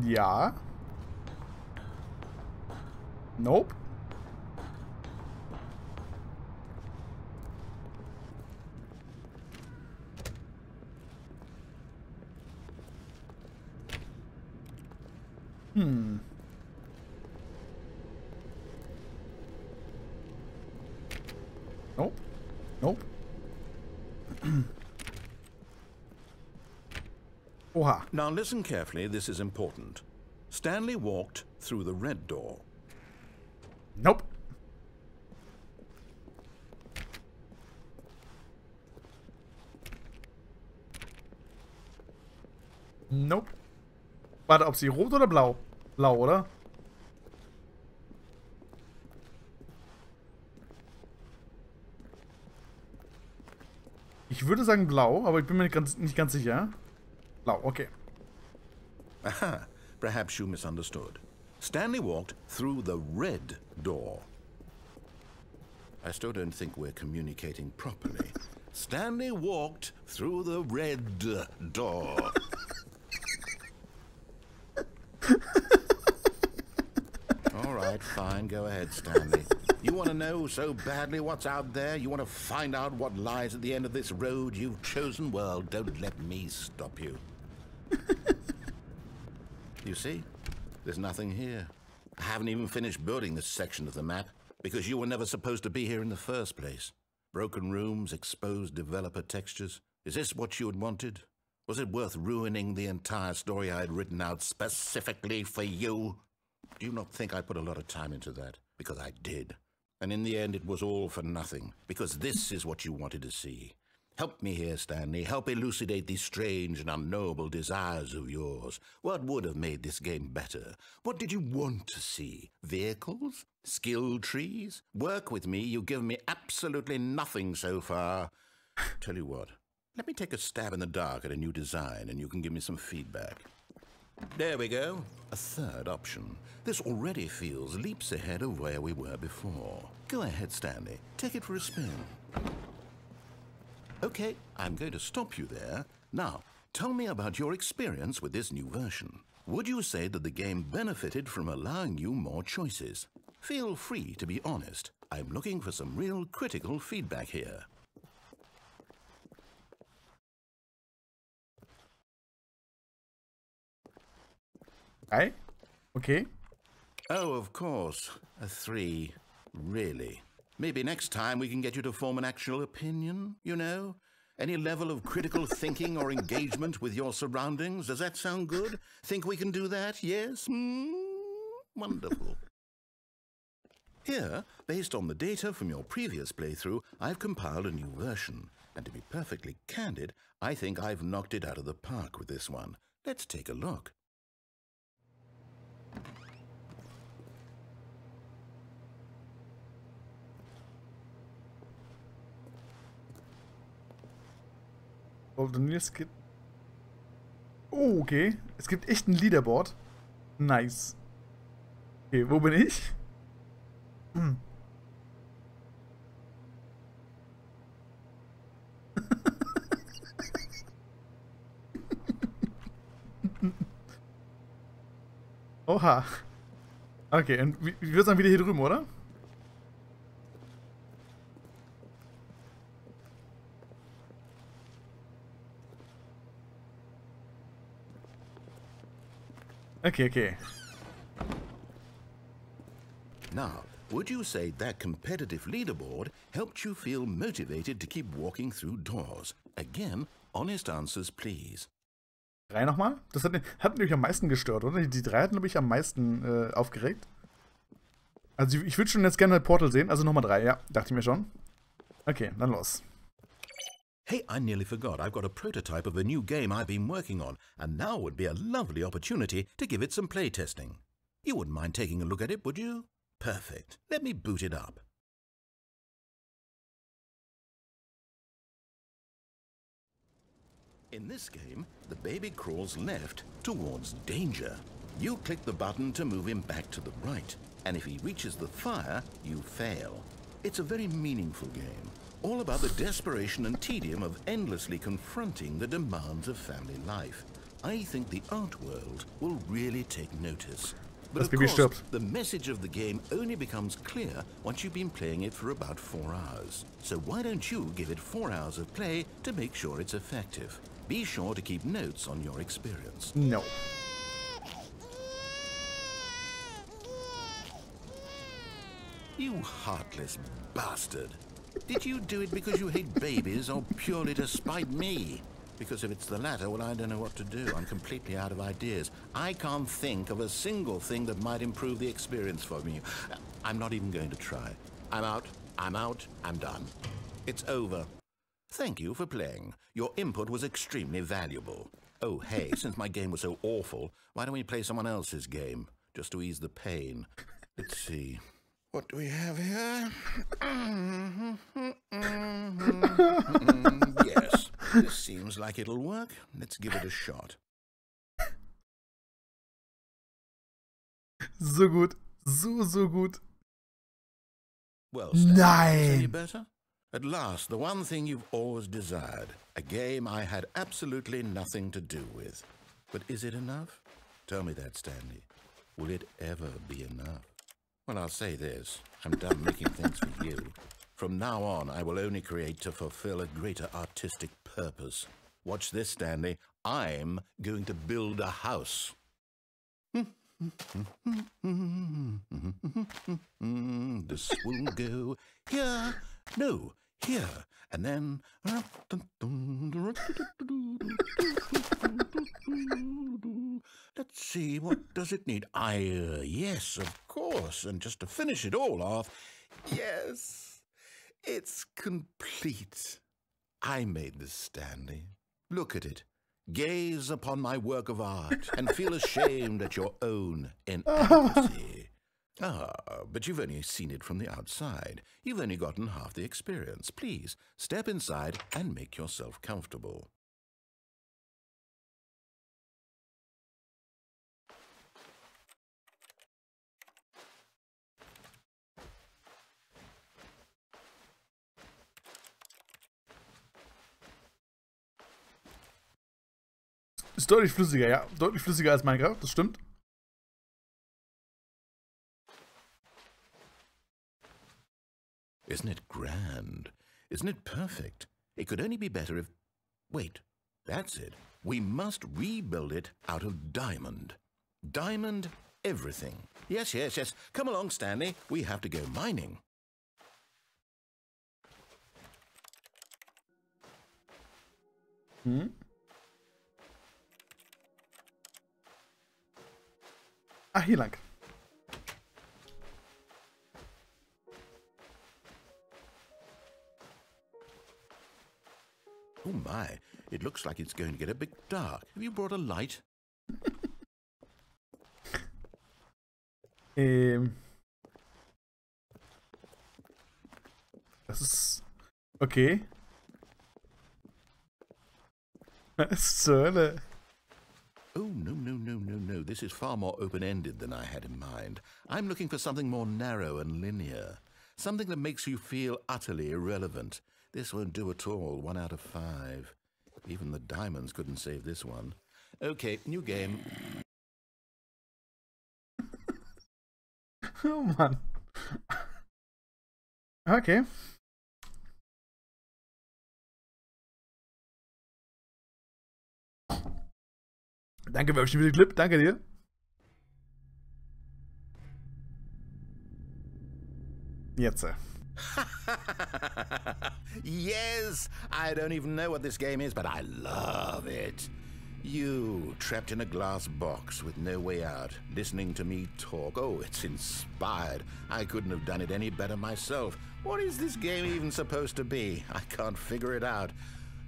Ja. Nope. Nope. Nope. Oha. Now listen carefully, this is important. Stanley walked through the red door. Nope. Nope. Warte, ob sie rot oder blau? Blau, oder? Ich würde sagen blau, aber ich bin mir nicht ganz sicher. Blau, okay. Aha, perhaps you misunderstood. Stanley walked through the red door. I still don't think we're communicating properly. Stanley walked through the red door. All right, fine, go ahead, Stanley. You want to know so badly what's out there? You want to find out what lies at the end of this road you've chosen? Well, don't let me stop you. You see? There's nothing here. I haven't even finished building this section of the map because you were never supposed to be here in the first place. Broken rooms, exposed developer textures. Is this what you had wanted? Was it worth ruining the entire story I had written out specifically for you? Do you not think I put a lot of time into that? Because I did. And in the end, it was all for nothing. Because this is what you wanted to see. Help me here, Stanley. Help elucidate these strange and unknowable desires of yours. What would have made this game better? What did you want to see? Vehicles? Skill trees? Work with me. You've given me absolutely nothing so far. Tell you what. Let me take a stab in the dark at a new design, and you can give me some feedback. There we go. A third option. This already feels leaps ahead of where we were before. Go ahead, Stanley. Take it for a spin. Okay, I'm going to stop you there. Now, tell me about your experience with this new version. Would you say that the game benefited from allowing you more choices? Feel free to be honest. I'm looking for some real critical feedback here. Hi? Okay. Oh, of course. A 3. Really? Maybe next time we can get you to form an actual opinion, you know? Any level of critical thinking or engagement with your surroundings. Does that sound good? Think we can do that? Yes? Wonderful. Here, based on the data from your previous playthrough, I've compiled a new version. And to be perfectly candid, I think I've knocked it out of the park with this one. Let's take a look. Oh, okay. Es gibt echt ein Leaderboard. Nice. Okay, wo bin ich? Oha. Okay, und wir sind dann wieder hier drüben, oder? Okay, okay. Now, would you say that competitive leaderboard helped you feel motivated to keep walking through doors? Again, honest answers, please. 3 nochmal? Das hat mich am meisten gestört, oder? Die 3 hatten, glaube ich, am meisten aufgeregt. Also ich würde schon jetzt gerne Portal sehen. Also nochmal 3, ja. Dachte ich mir schon. Okay, dann los. Hey, I nearly forgot. I've got a prototype of a new game I've been working on, and now would be a lovely opportunity to give it some play testing. You wouldn't mind taking a look at it, would you? Perfect. Let me boot it up. In this game, the baby crawls left towards danger. You click the button to move him back to the right, and if he reaches the fire, you fail. It's a very meaningful game, all about the desperation and tedium of endlessly confronting the demands of family life. I think the art world will really take notice. But of course, the message of the game only becomes clear once you've been playing it for about 4 hours. So why don't you give it 4 hours of play to make sure it's effective? Be sure to keep notes on your experience. No. You heartless bastard. Did you do it because you hate babies or purely to spite me? Because if it's the latter, well, I don't know what to do. I'm completely out of ideas. I can't think of a single thing that might improve the experience for me. I'm not even going to try. I'm out, I'm done. It's over. Thank you for playing. Your input was extremely valuable. Oh, hey, since my game was so awful, why don't we play someone else's game? Just to ease the pain. Let's see. What do we have here? Yes, this seems like it'll work. Let's give it a shot. So gut. So gut. Well, Stanley, Nein! any better? At last, the one thing you've always desired. A game I had absolutely nothing to do with. But is it enough? Tell me that, Stanley. Will it ever be enough? Well, I'll say this. I'm done making things for you. From now on, I will only create to fulfill a greater artistic purpose. Watch this, Stanley. I'm going to build a house. This will go here. No, here. And then... Let's see, what does it need? Yes, of course. And just to finish it all off, yes, it's complete. I made this, Stanley. Look at it. Gaze upon my work of art and feel ashamed at your own inadequacy. But you've only seen it from the outside. You've only gotten half the experience. Please, step inside and make yourself comfortable. Ist deutlich flüssiger, ja. Deutlich flüssiger als Minecraft, das stimmt. Isn't it grand? Isn't it perfect? It could only be better if... Wait, that's it. We must rebuild it out of diamond. Diamond everything. Yes, yes, yes. Come along, Stanley. We have to go mining. Ah, hier lang. Oh my, it looks like it's going to get a bit dark. Have you brought a light? Das ist... Okay. Was zur Hölle? Oh, no. This is far more open-ended than I had in mind. I'm looking for something more narrow and linear. Something that makes you feel utterly irrelevant. This won't do at all. 1 out of 5. Even the diamonds couldn't save this one. Okay, new game. Oh Mann. Okay. Danke für den Clip, danke dir. Jetzt. Yes! I don't even know what this game is, but I love it. You, trapped in a glass box with no way out, listening to me talk. Oh, it's inspired. I couldn't have done it any better myself. What is this game even supposed to be? I can't figure it out.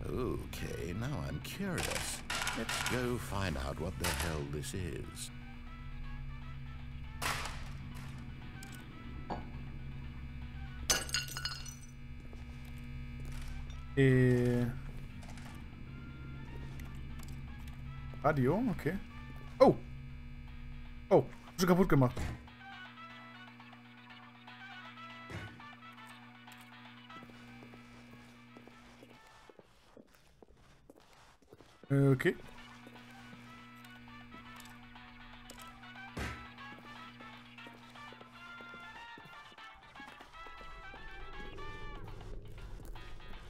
Okay, now I'm curious. Let's go find out what the hell this is. Radio, okay. Oh! Oh, schon kaputt gemacht. Okay.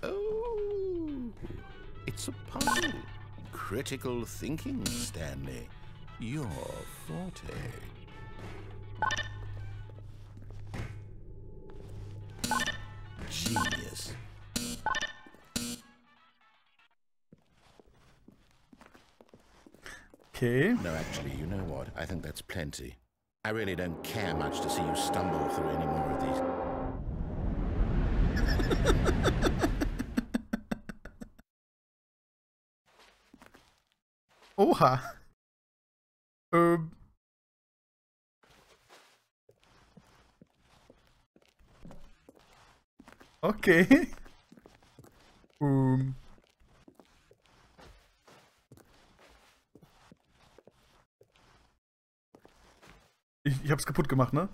Oh, it's a puzzle. Critical thinking, Stanley. Your forte. Genius. Okay. No, actually, you know what? I think that's plenty. I really don't care much to see you stumble through any more of these. Oha. Okay. Ich hab's kaputt gemacht, ne?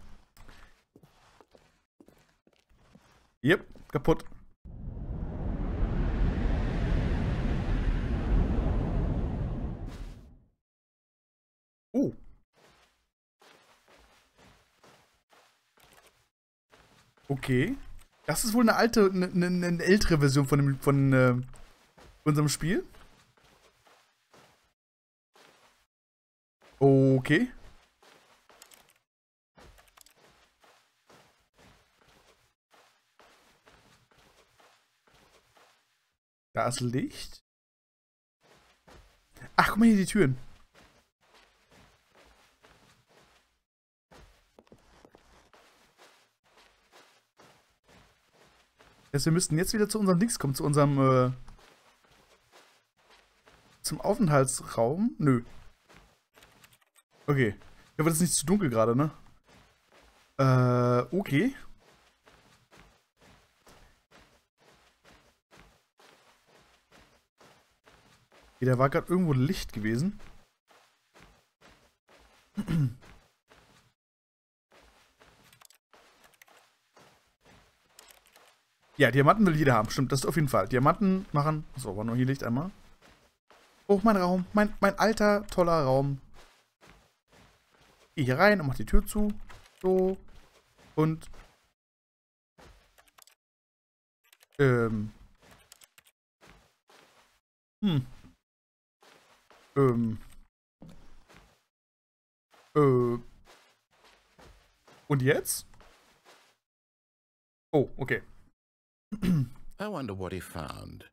Yep, kaputt. Oh. Okay. Das ist wohl eine alte, eine ältere Version von unserem Spiel. Okay. Da ist Licht. Ach, guck mal hier die Türen. Wir müssten jetzt wieder zu unserem Dings kommen, zu unserem, zum Aufenthaltsraum. Nö. Okay. Ich hoffe, das ist nicht zu dunkel gerade, ne? Okay. Okay, da war gerade irgendwo Licht gewesen. Ja, Diamanten will jeder haben. Stimmt, das ist auf jeden Fall. Diamanten machen... Achso, war nur hier Licht einmal. Oh, mein Raum. Mein alter, toller Raum. Geh hier rein und mach die Tür zu. So. Und... Und jetzt? Oh, okay. I wonder what he found.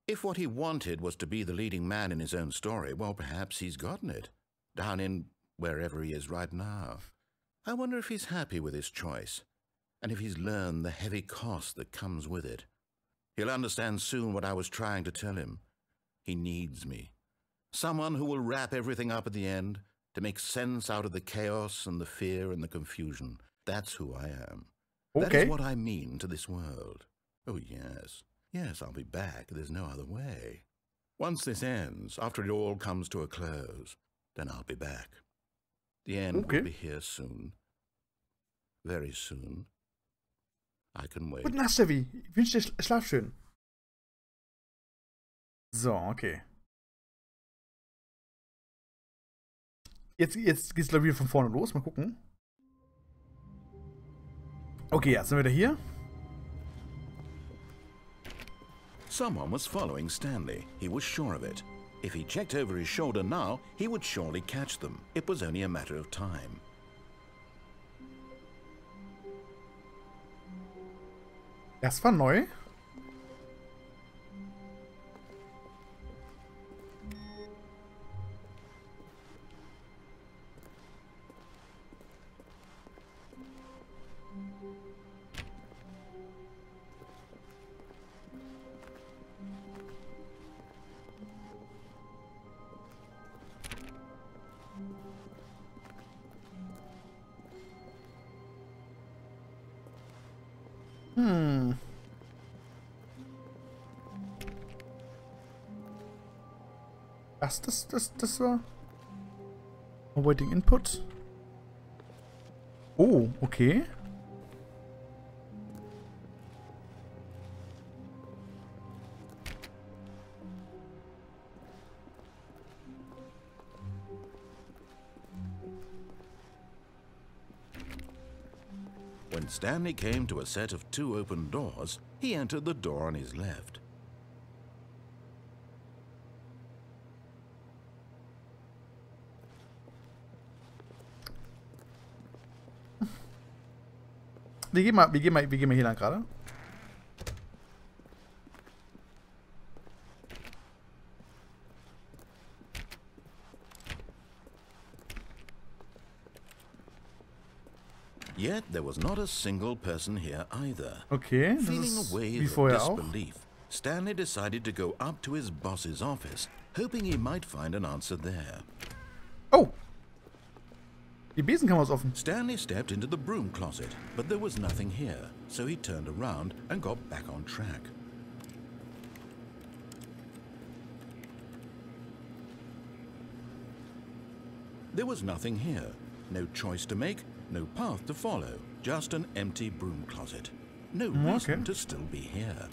If what he wanted was to be the leading man in his own story, well, perhaps he's gotten it. Down in wherever he is right now. I wonder if he's happy with his choice, and if he's learned the heavy cost that comes with it. He'll understand soon what I was trying to tell him. He needs me. Someone who will wrap everything up at the end, to make sense out of the chaos and the fear and the confusion. That's who I am. Okay. That is what I mean to this world. Oh, yes. Yes, I'll be back. There's no other way. Once this ends, after it all comes to a close, then I'll be back. The end will be here soon. Very soon. I can wait. Gute Nacht, Steffi. Ich wünsche dir Schlaf schön. So, okay. Jetzt geht's glaube ich wieder von vorne los. Mal gucken. Okay, jetzt sind wir wieder hier. Someone was following Stanley. He was sure of it. If he checked over his shoulder now, he would surely catch them. It was only a matter of time. Das war neu. Das war... Awaiting Input. Oh, okay. When Stanley came to a set of 2 open doors, he entered the door on his left. Wir gehen mal hier lang gerade. Yet there was not a single person here either. Okay, das Feeling a ist wave wie of vorher auch. disbelief, Stanley decided to go up to his boss's office, hoping he might find an answer there. Oh! Die Besenkammer ist offen. Stanley stepped into the broom closet, but there was nothing here, so he turned around and got back on track. There was nothing here. No choice to make, no path to follow, just an empty broom closet. No reason to still be here.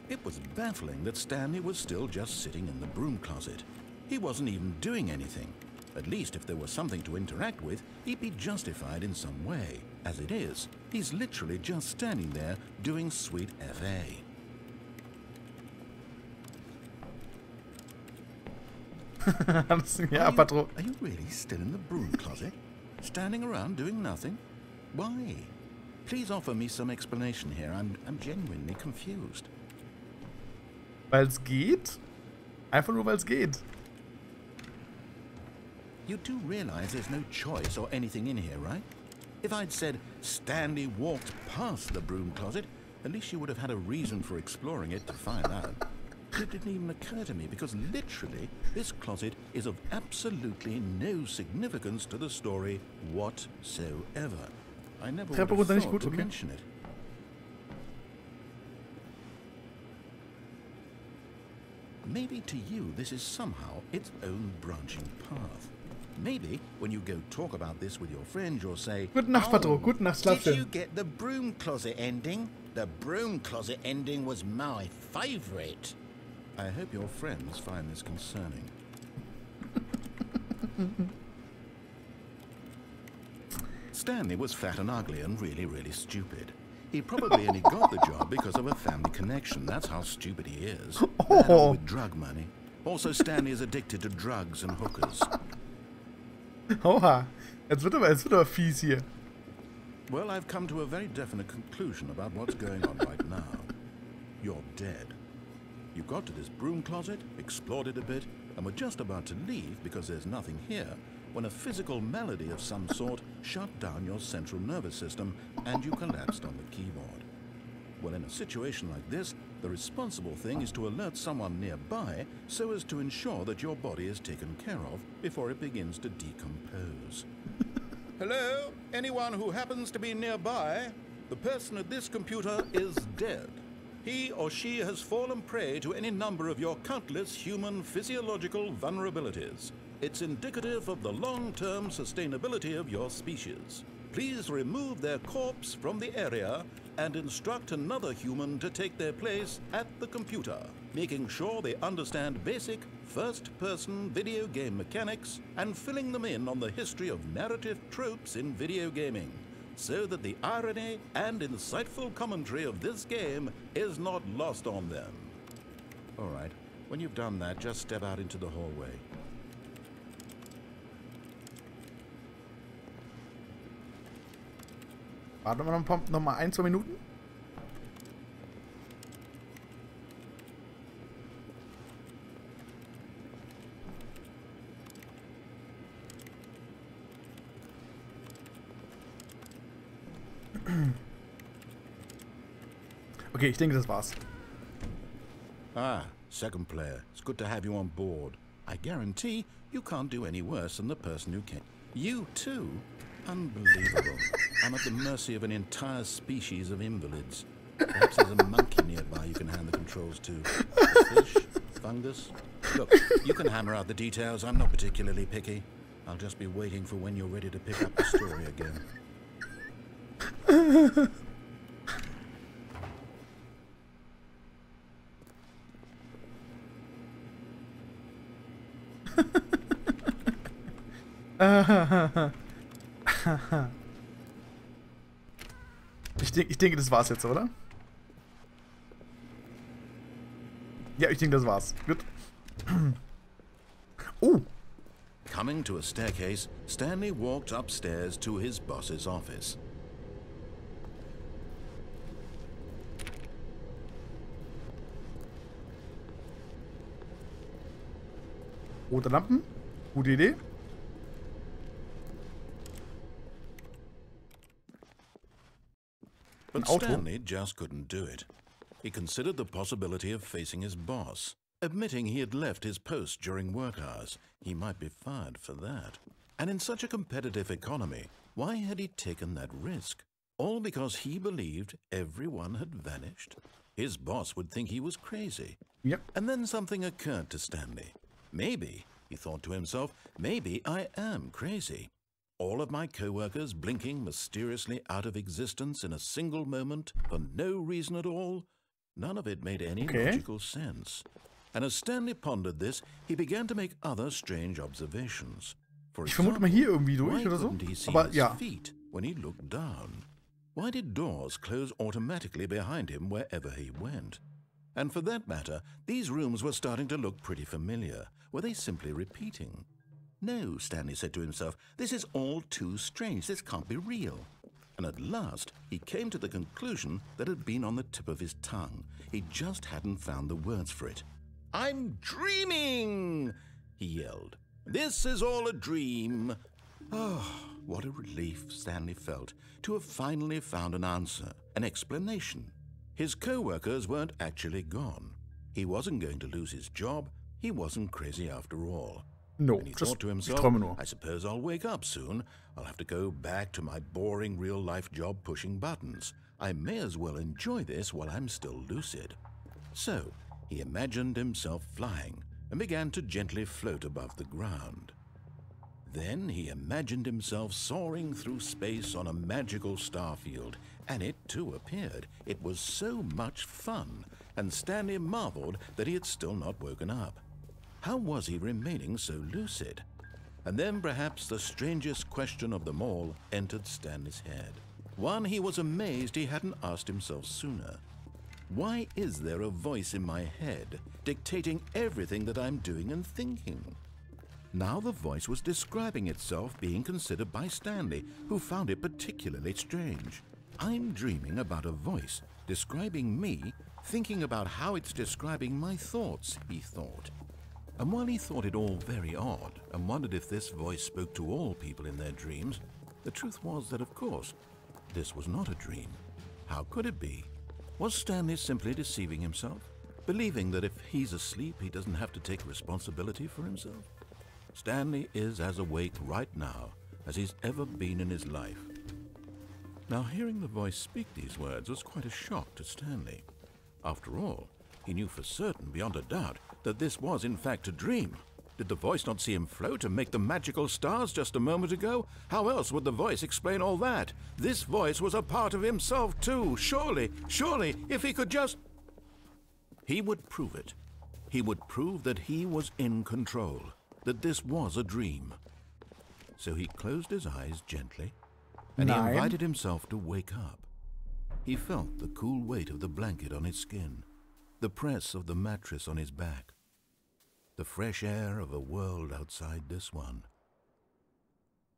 It was baffling that Stanley was still just sitting in the broom closet. He wasn't even doing anything. At least if there was something to interact with, he'd be justified in some way. As it is, he's literally just standing there doing sweet FA. Ja, Patro. Are you really still in the broom closet? Standing around doing nothing? Why? Please offer me some explanation here. I'm genuinely confused. Weil's geht? Einfach nur, weil's geht. You do realize there's no choice or anything in here, right? If I'd said Stanley walked past the broom closet, at least you would have had a reason for exploring it to find out. It didn't even occur to me because literally this closet is of absolutely no significance to the story whatsoever. I never would have thought to mention it. Maybe to you this is somehow its own branching path. Maybe when you go talk about this with your friend, you'll say, Gute Nacht, Patro. Gute Nacht, schlaf Did schön. you get the broom closet ending? The broom closet ending was my favorite. I hope your friends find this concerning. Stanley was fat and ugly and really, really stupid. He probably only got the job because of a family connection. That's how stupid he is. That or with drug money. Also, Stanley is addicted to drugs and hookers. Oha, jetzt wird aber fies hier. Well, I've come to a very definite conclusion about what's going on right now. You're dead. You got to this broom closet, explored it a bit, and were just about to leave because there's nothing here, when a physical malady of some sort shut down your central nervous system and you collapsed on the keyboard. Well, in a situation like this, the responsible thing is to alert someone nearby so as to ensure that your body is taken care of before it begins to decompose. Hello? Anyone who happens to be nearby? The person at this computer is dead. He or she has fallen prey to any number of your countless human physiological vulnerabilities. It's indicative of the long-term sustainability of your species. Please remove their corpse from the area and instruct another human to take their place at the computer, making sure they understand basic first-person video game mechanics and filling them in on the history of narrative tropes in video gaming, so that the irony and insightful commentary of this game is not lost on them. All right, when you've done that, just step out into the hallway. Warten wir noch mal 1-2 Minuten. Okay, ich denke, das war's. Ah, second player. It's good to have you on board. I guarantee you can't do any worse than the person who came. You too? Unbelievable. I'm at the mercy of an entire species of invalids. Perhaps there's a monkey nearby you can hand the controls to. A fish? Fungus? Look, you can hammer out the details. I'm not particularly picky. I'll just be waiting for when you're ready to pick up the story again. Ich denke, das war's jetzt, oder? Ja, ich denke, das war's. Gut. Oh! Coming to a staircase, Stanley walked upstairs to his boss's office. Rote Lampen. Gute Idee. But Stanley just couldn't do it. He considered the possibility of facing his boss. Admitting he had left his post during work hours, he might be fired for that. And in such a competitive economy, why had he taken that risk? All because he believed everyone had vanished? His boss would think he was crazy. Yep. And then something occurred to Stanley. Maybe, he thought to himself, maybe I am crazy. All of my co-workers blinking mysteriously out of existence in a single moment for no reason at all? None of it made any logical sense. And as Stanley pondered this, he began to make other strange observations. For Ich vermute mal hier irgendwie example, durch why oder so. couldn't he see Aber his ja. feet when he looked down? Why did doors close automatically behind him wherever he went? And for that matter, these rooms were starting to look pretty familiar. Were they simply repeating? No, Stanley said to himself, this is all too strange. This can't be real. And at last, he came to the conclusion that had been on the tip of his tongue. He just hadn't found the words for it. I'm dreaming, he yelled. This is all a dream. Oh, what a relief Stanley felt to have finally found an answer, an explanation. His co-workers weren't actually gone. He wasn't going to lose his job. He wasn't crazy after all. No, And he thought to himself, I suppose I'll wake up soon. I'll have to go back to my boring real-life job pushing buttons. I may as well enjoy this while I'm still lucid. So, he imagined himself flying and began to gently float above the ground. Then he imagined himself soaring through space on a magical starfield, and it too appeared. It was so much fun, and Stanley marveled that he had still not woken up. How was he remaining so lucid? And then perhaps the strangest question of them all entered Stanley's head. One he was amazed he hadn't asked himself sooner. Why is there a voice in my head dictating everything that I'm doing and thinking? Now the voice was describing itself being considered by Stanley, who found it particularly strange. I'm dreaming about a voice describing me, thinking about how it's describing my thoughts, he thought. And while he thought it all very odd and wondered if this voice spoke to all people in their dreams, the truth was that, of course, this was not a dream. How could it be? Was Stanley simply deceiving himself, believing that if he's asleep, he doesn't have to take responsibility for himself? Stanley is as awake right now as he's ever been in his life. Now, hearing the voice speak these words was quite a shock to Stanley. After all, he knew for certain, beyond a doubt, that this was in fact a dream. Did the voice not see him float and make the magical stars just a moment ago? How else would the voice explain all that? This voice was a part of himself too. Surely, if he could just... He would prove it. He would prove that he was in control, that this was a dream. So he closed his eyes gently, and he invited himself to wake up. He felt the cool weight of the blanket on his skin, the press of the mattress on his back, the fresh air of a world outside this one.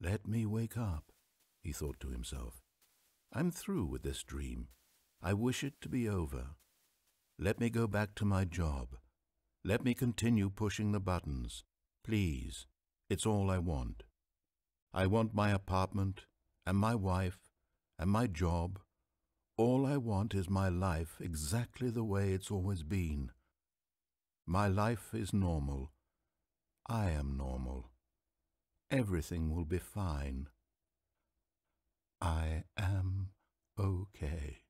Let me wake up, he thought to himself. I'm through with this dream. I wish it to be over. Let me go back to my job. Let me continue pushing the buttons. Please, it's all I want. I want my apartment, and my wife, and my job. All I want is my life exactly the way it's always been. My life is normal. I am normal. Everything will be fine. I am okay.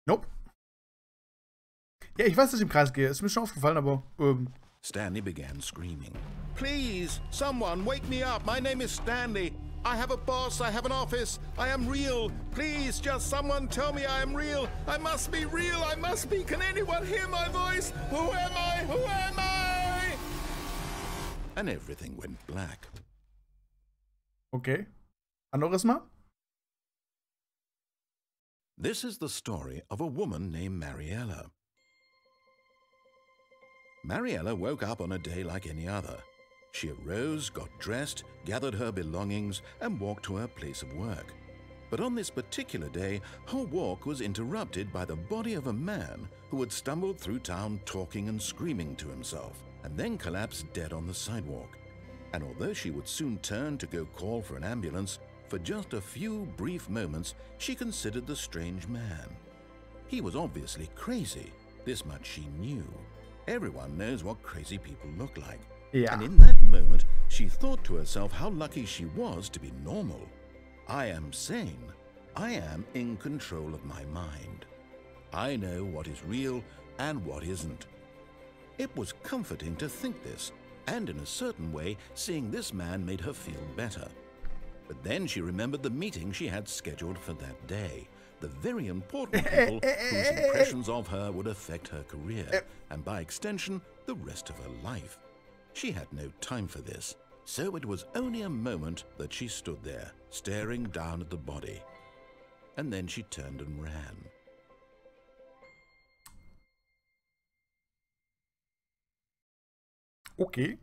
Nope. Ja, ich weiß, dass ich im Kreis gehe. Ist mir schon aufgefallen, aber Stanley began screaming. Please, someone, wake me up. My name is Stanley. I have a boss, I have an office, I am real. Please, just someone tell me I am real. I must be real, I must be. Can anyone hear my voice? Who am I? Who am I? And everything went black. okay. Anderes Mal? This is the story of a woman named Mariella. Mariella woke up on a day like any other. She arose, got dressed, gathered her belongings, and walked to her place of work. But on this particular day, her walk was interrupted by the body of a man who had stumbled through town talking and screaming to himself, and then collapsed dead on the sidewalk. And although she would soon turn to go call for an ambulance, for just a few brief moments she considered the strange man. He was obviously crazy, this much she knew. Everyone knows what crazy people look like. Ja. And in that moment, she thought to herself how lucky she was to be normal. I am sane. I am in control of my mind. I know what is real and what isn't. It was comforting to think this, and in a certain way, seeing this man made her feel better. But then she remembered the meeting she had scheduled for that day. The very important people whose impressions of her would affect her career, and by extension, the rest of her life. She had no time for this, so it was only a moment that she stood there, staring down at the body. And then she turned and ran. Okay.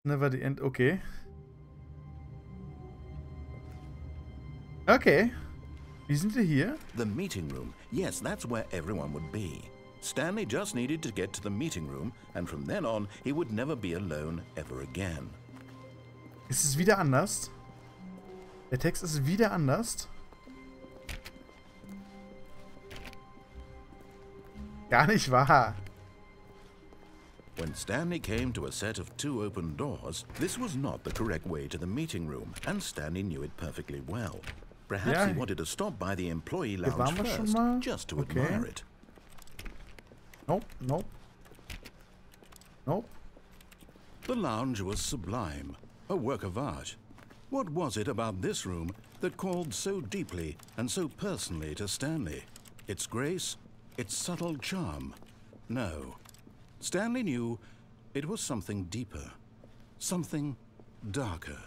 Never the end. Okay. Okay. Wie sind wir hier? The meeting room. Yes, that's where everyone would be. Stanley just needed to get to the meeting room, and from then on, he would never be alone ever again. Ist es wieder anders? Der Text ist wieder anders. Gar nicht wahr. When Stanley came to a set of 2 open doors, this was not the correct way to the meeting room, and Stanley knew it perfectly well. Perhaps Ja, he wanted to stop by the employee hier lounge waren wir schon first, mal. just to Okay. admire it. Nope, nope. Nope. The lounge was sublime, a work of art. What was it about this room that called so deeply and so personally to Stanley? Its grace? Its subtle charm? No. Stanley knew it was something deeper, something darker.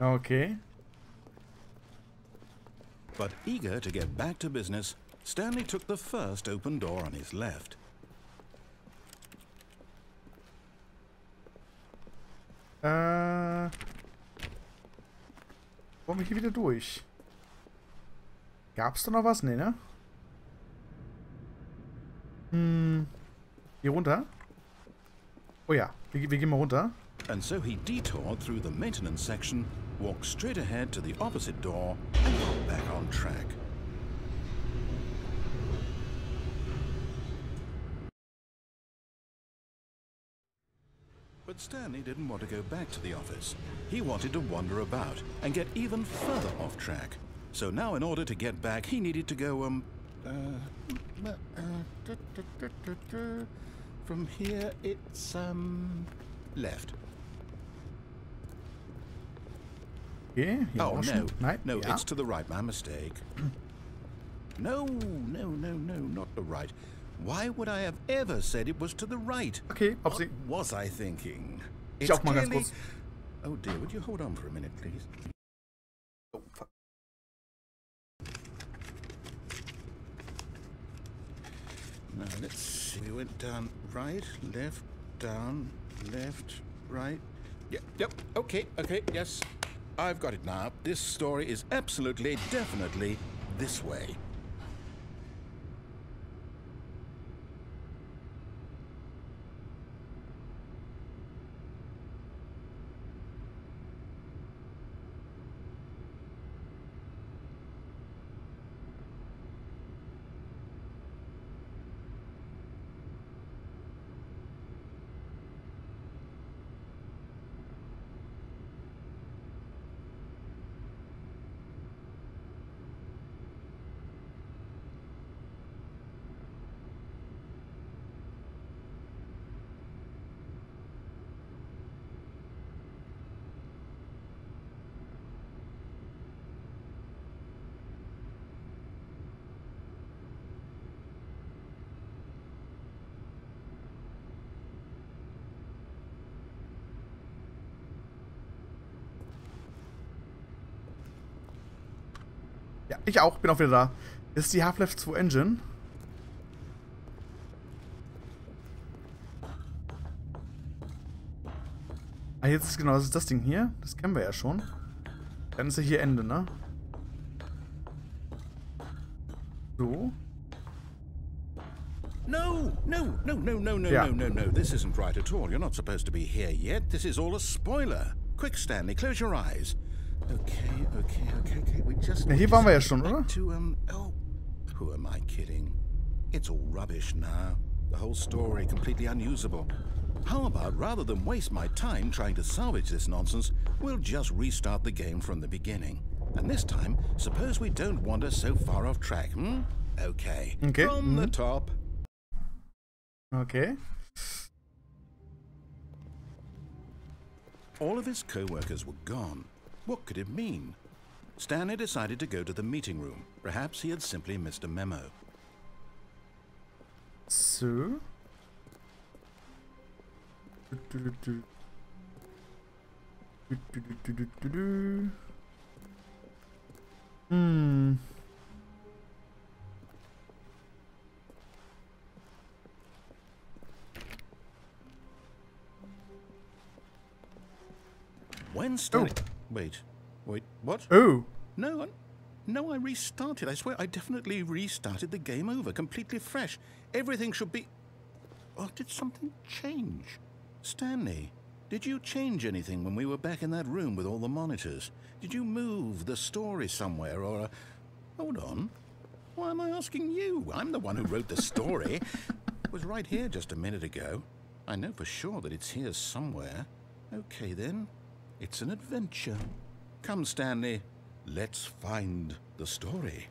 Okay. But eager to get back to business, Stanley took the first open door on his left. Wollen wir hier wieder durch? Gab's da noch was? Nee, ne? Hier runter? Oh ja, wir gehen mal runter. And so he detoured through the maintenance section, walked straight ahead to the opposite door, and got back on track. But Stanley didn't want to go back to the office. He wanted to wander about and get even further off track. So now in order to get back, he needed to go, from here it's, left. Okay, hier Oh, auch no. schon. Nein, No, ja. it's to the right. My mistake. No, not the right. Why would I have ever said it was to the right? Okay, What Upsi. was I thinking? Ich auch mal ganz kurz. Oh dear, would you hold on for a minute, please? Oh, fuck. Now, let's see. We went down right, left, down, left, right. Yep, okay, yes. I've got it now. This story is absolutely, definitely this way. Ja, ich auch. Bin auch wieder da. Das ist die Half-Life 2 Engine. Ah, jetzt ist genau, das ist das Ding hier. Das kennen wir ja schon. Dann ist ja hier Ende, ne? So. No, no, no, no, no, no, Yeah. no, no, no. This isn't right at all. You're not supposed to be here yet. This is all a spoiler. Quick, Stanley, close your eyes. Okay. We just Ja, hier waren wir ja schon, oder? Oh, who am I kidding? It's all rubbish now. The whole story completely unusable. How about, rather than waste my time trying to salvage this nonsense, we'll just restart the game from the beginning. And this time, suppose we don't wander so far off track, hmm? Okay. From the top. Okay. All of his co-workers were gone. What could it mean? Stanley decided to go to the meeting room. Perhaps he had simply missed a memo. So. When Stanley... Wait, what? Oh. No, I restarted. I swear, I definitely restarted the game over, completely fresh. Everything should be... Oh, did something change? Stanley, did you change anything when we were back in that room with all the monitors? Did you move the story somewhere, or... Hold on. Why am I asking you? I'm the one who wrote the story. It was right here just a minute ago. I know for sure that it's here somewhere. Okay, then. It's an adventure. Come, Stanley. Let's find the story.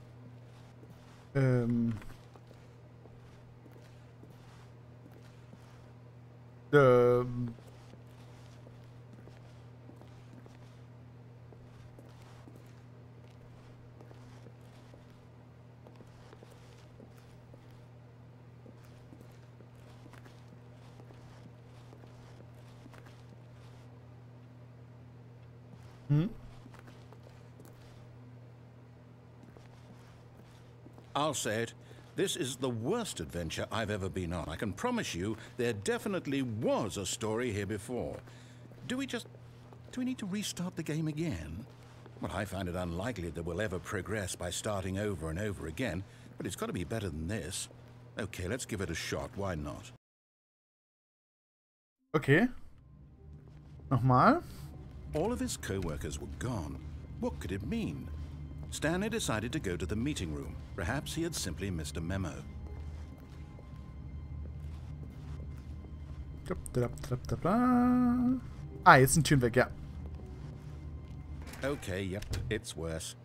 I'll say it. This is the worst adventure I've ever been on. I can promise you there definitely was a story here before. Do we need to restart the game again? Well, I find it unlikely that we'll ever progress by starting over and over again, but it's got to be better than this. Okay, let's give it a shot. Why not? Okay. Nochmal. All of his co-workers were gone. What could it mean? Stanley decided to go to the meeting room. Perhaps he had simply missed a memo. Ah, jetzt sind Türen weg, ja. Okay, yep, it's worse.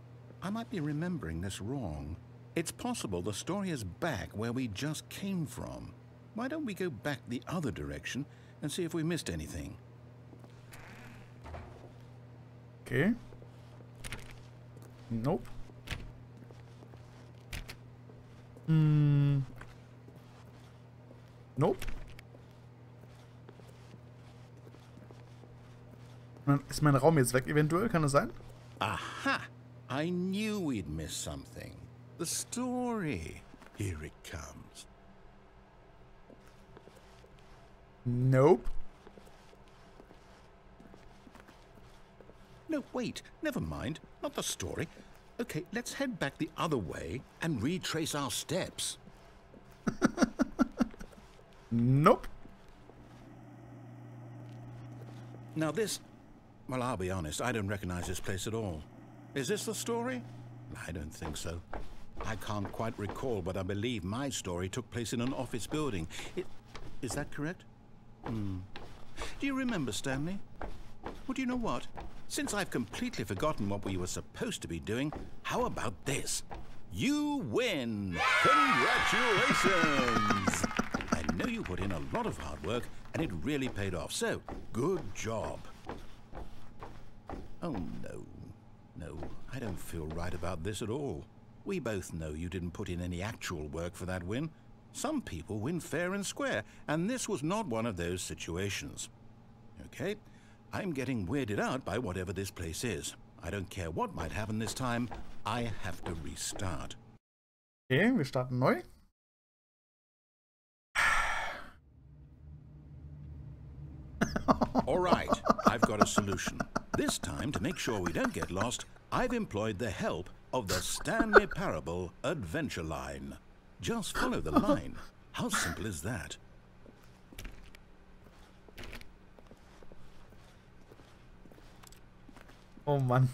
I might be remembering this wrong. It's possible the story is back where we just came from. Why don't we go back the other direction and see if we missed anything? Okay. Nope. Nope. Ist mein Raum jetzt weg eventuell? Kann das sein? Aha! I knew we'd miss something. The story. Here it comes. Nope. No, wait. Never mind. Not the story. Okay, let's head back the other way and retrace our steps. Nope. Now this... Well, I'll be honest. I don't recognize this place at all. Is this the story? I don't think so. I can't quite recall, but I believe my story took place in an office building. Is that correct? Do you remember, Stanley? Well, do you know what? Since I've completely forgotten what we were supposed to be doing, how about this? You win! Congratulations! I know you put in a lot of hard work, and it really paid off, so good job. Oh, no. No, I don't feel right about this at all. We both know you didn't put in any actual work for that win. Some people win fair and square, and this was not one of those situations. Okay? I'm getting weirded out by whatever this place is. I don't care what might happen this time. I have to restart. Okay, wir starten neu. All right, I've got a solution. This time, to make sure we don't get lost, I've employed the help of the Stanley Parable adventure line. Just follow the line. How simple is that? Oh Mann.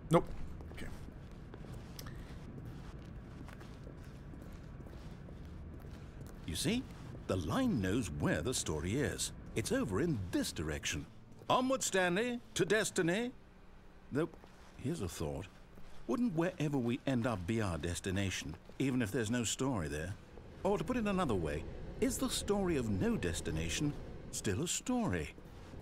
Nope. Okay. You see, the line knows where the story is. It's over in this direction. Onward, Stanley, to destiny. Though, here's a thought. Wouldn't wherever we end up be our destination, even if there's no story there? Or to put it another way, is the story of no destination still a story?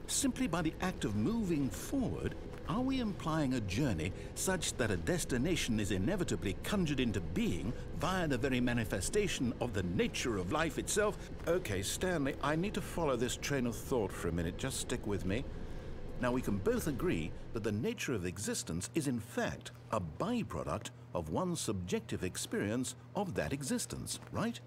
Simply by the act of moving forward, are we implying a journey such that a destination is inevitably conjured into being via the very manifestation of the nature of life itself? Okay, Stanley, I need to follow this train of thought for a minute. Just stick with me. Now, we can both agree that the nature of existence is in fact a byproduct of one's subjective experience of that existence, right?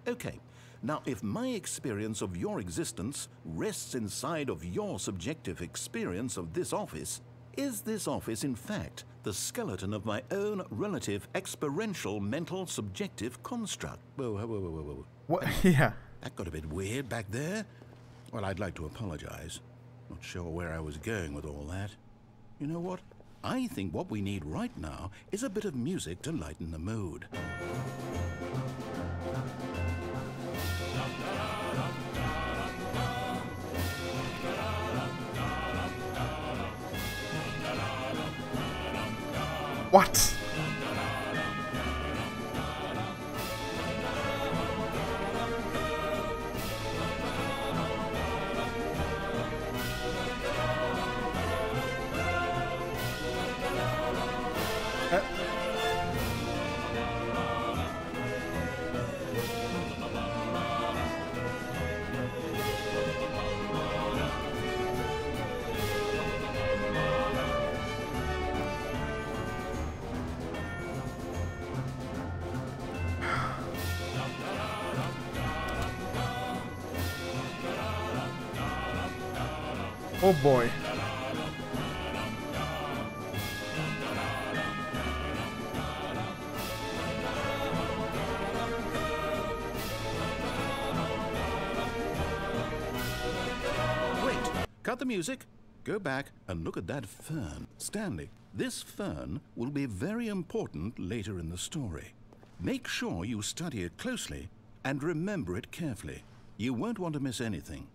Okay. Now, if my experience of your existence rests inside of your subjective experience of this office, is this office, in fact, the skeleton of my own relative experiential mental subjective construct? Whoa. What? Yeah. That got a bit weird back there. Well, I'd like to apologize. Not sure where I was going with all that. You know what? I think what we need right now is a bit of music to lighten the mood. What? Oh boy. Wait, cut the music. Go back and look at that fern. Stanley, this fern will be very important later in the story. Make sure you study it closely and remember it carefully. You won't want to miss anything.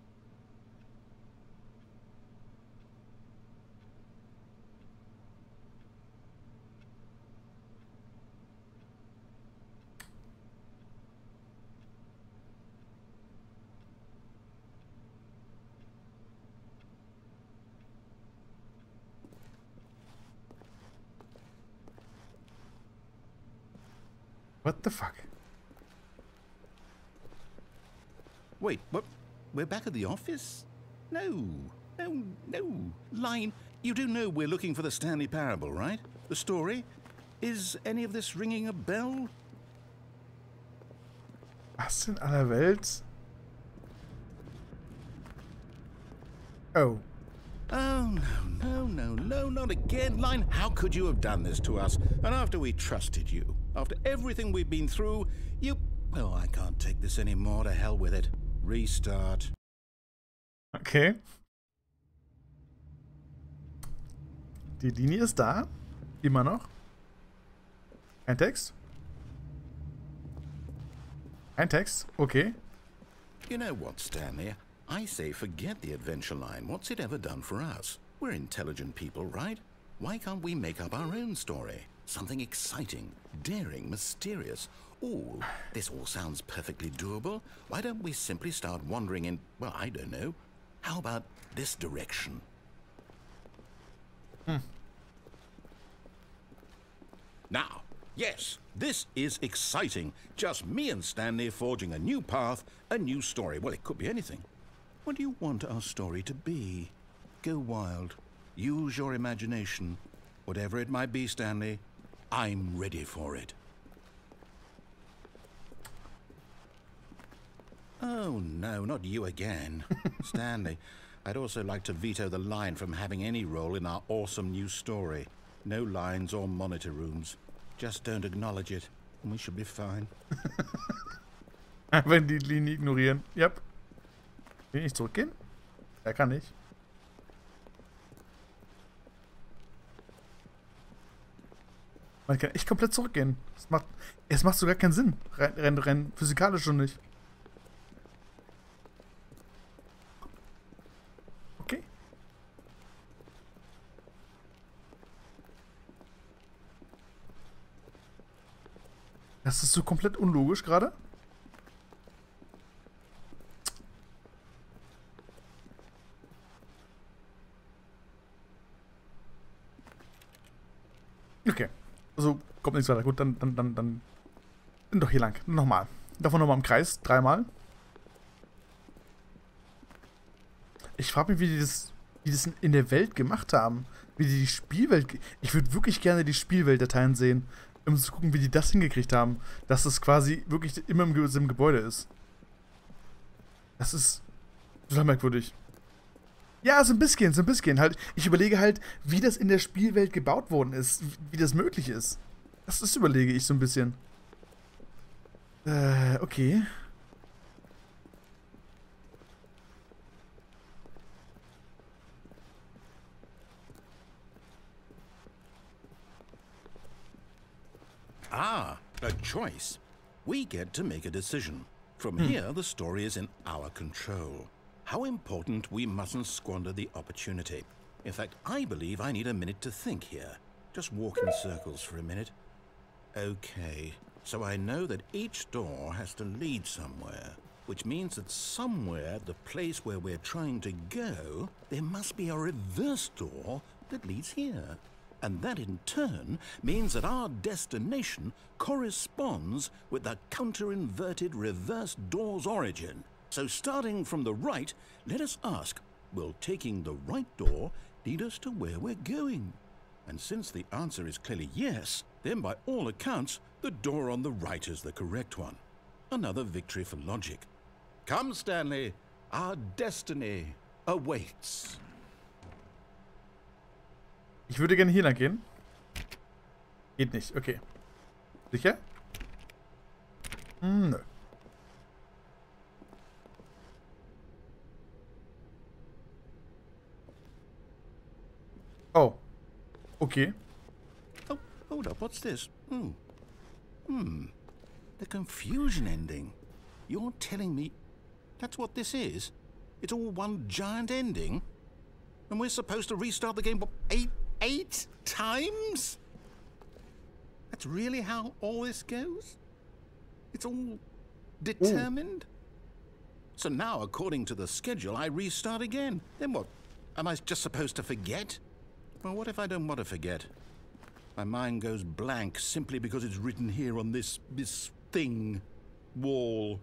What the fuck? Wait, what? We're back at the office? No. Line, you do know we're looking for the Stanley Parable, right? The story? Is any of this ringing a bell? Was in aller Welt? Oh. Oh, no, not again, Line. How could you have done this to us? And after we trusted you, after everything we've been through, you... Oh, I can't take this anymore. To hell with it. Restart. Okay. Die Linie ist da. Immer noch. Ein Text. Ein Text. Okay. You know what, Stanley? I say forget the adventure line. What's it ever done for us? We're intelligent people, right? Why can't we make up our own story? Something exciting, daring, mysterious. Ooh, this all sounds perfectly doable. Why don't we simply start wandering in, well, I don't know. How about this direction? Now, yes, this is exciting. Just me and Stanley forging a new path, a new story. Well, it could be anything. What do you want our story to be? Go wild. Use your imagination. Whatever it might be, Stanley, I'm ready for it. Oh, no, not you again. Stanley, I'd also like to veto the line from having any role in our awesome new story. No lines or monitor rooms. Just don't acknowledge it, and we should be fine. Einfach die Linie ignorieren. Yep. Will ich zurückgehen? Er kann nicht. Man kann echt komplett zurückgehen. Es macht sogar keinen Sinn. Rennen. Physikalisch schon nicht. Okay. Das ist so komplett unlogisch gerade. Okay. Also kommt nichts weiter. Gut, dann doch hier lang. Nochmal. Davon nochmal im Kreis. 3-mal. Ich frage mich, wie die das in der Welt gemacht haben. Wie die Spielwelt... Ich würde wirklich gerne die Spielweltdateien sehen, um zu gucken, wie die das hingekriegt haben. Dass es quasi wirklich immer im Gebäude ist. Das ist total merkwürdig. Ja, so ein bisschen. Halt, ich überlege halt, wie das in der Spielwelt gebaut worden ist. Wie das möglich ist. Das überlege ich so ein bisschen. Okay. Ah, a choice. We get to make a decision. From here, the story is in our control. How important we mustn't squander the opportunity. In fact, I believe I need a minute to think here. Just walk in circles for a minute. Okay, so I know that each door has to lead somewhere, which means that somewhere, the place where we're trying to go, there must be a reverse door that leads here. And that in turn means that our destination corresponds with the counter-inverted reverse door's origin. So starting from the right, let us ask, will taking the right door lead us to where we're going? And since the answer is clearly yes, then by all accounts, the door on the right is the correct one. Another victory for logic. Come, Stanley, our destiny awaits. Ich würde gerne hier lang gehen. Geht nicht, okay. Sicher? Nö. Oh. Okay. Oh, hold up, what's this? The confusion ending. You're telling me that's what this is? It's all one giant ending? And we're supposed to restart the game, what, eight times? That's really how all this goes? It's all determined? So now, according to the schedule, I restart again. Then what? Am I just supposed to forget? Well, what if I don't want to forget? My mind goes blank simply because it's written here on this thing, wall.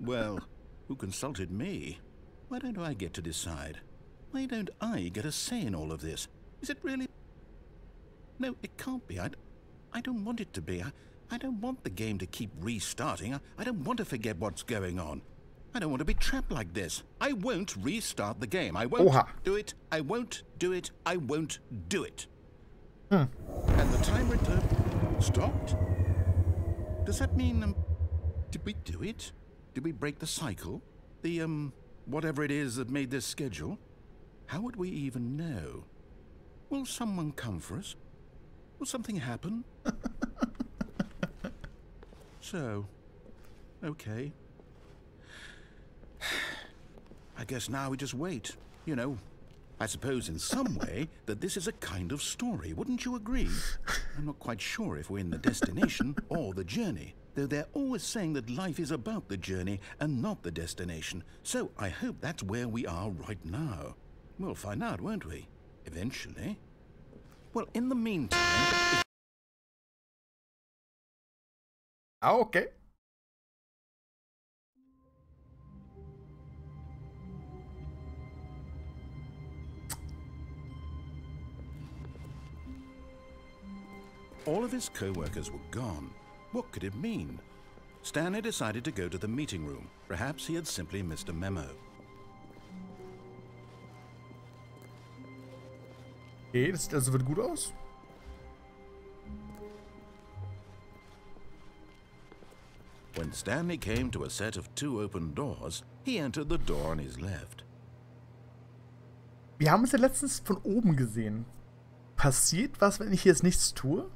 Well, who consulted me? Why don't I get to decide? Why don't I get a say in all of this? Is it really? No, it can't be. I don't want it to be. I don't want the game to keep restarting. I don't want to forget what's going on. I don't want to be trapped like this. I won't restart the game. I won't do it. I won't do it. I won't do it. And the timer stopped? Does that mean, did we do it? Did we break the cycle? The, whatever it is that made this schedule? How would we even know? Will someone come for us? Will something happen? So, okay. I guess now we just wait. You know, I suppose in some way that this is a kind of story, wouldn't you agree? I'm not quite sure if we're in the destination or the journey, though they're always saying that life is about the journey and not the destination, so I hope that's where we are right now. We'll find out, won't we? Eventually. Well, in the meantime... Ah, okay. All of his co-workers were gone. What could it mean? Stanley decided to go to the meeting room. Perhaps he had simply missed a memo. Okay, das sieht also wird gut aus. When Stanley came to a set of 2 open doors, he entered the door on his left. Wir haben uns ja letztens von oben gesehen. Passiert was, wenn ich jetzt nichts tue?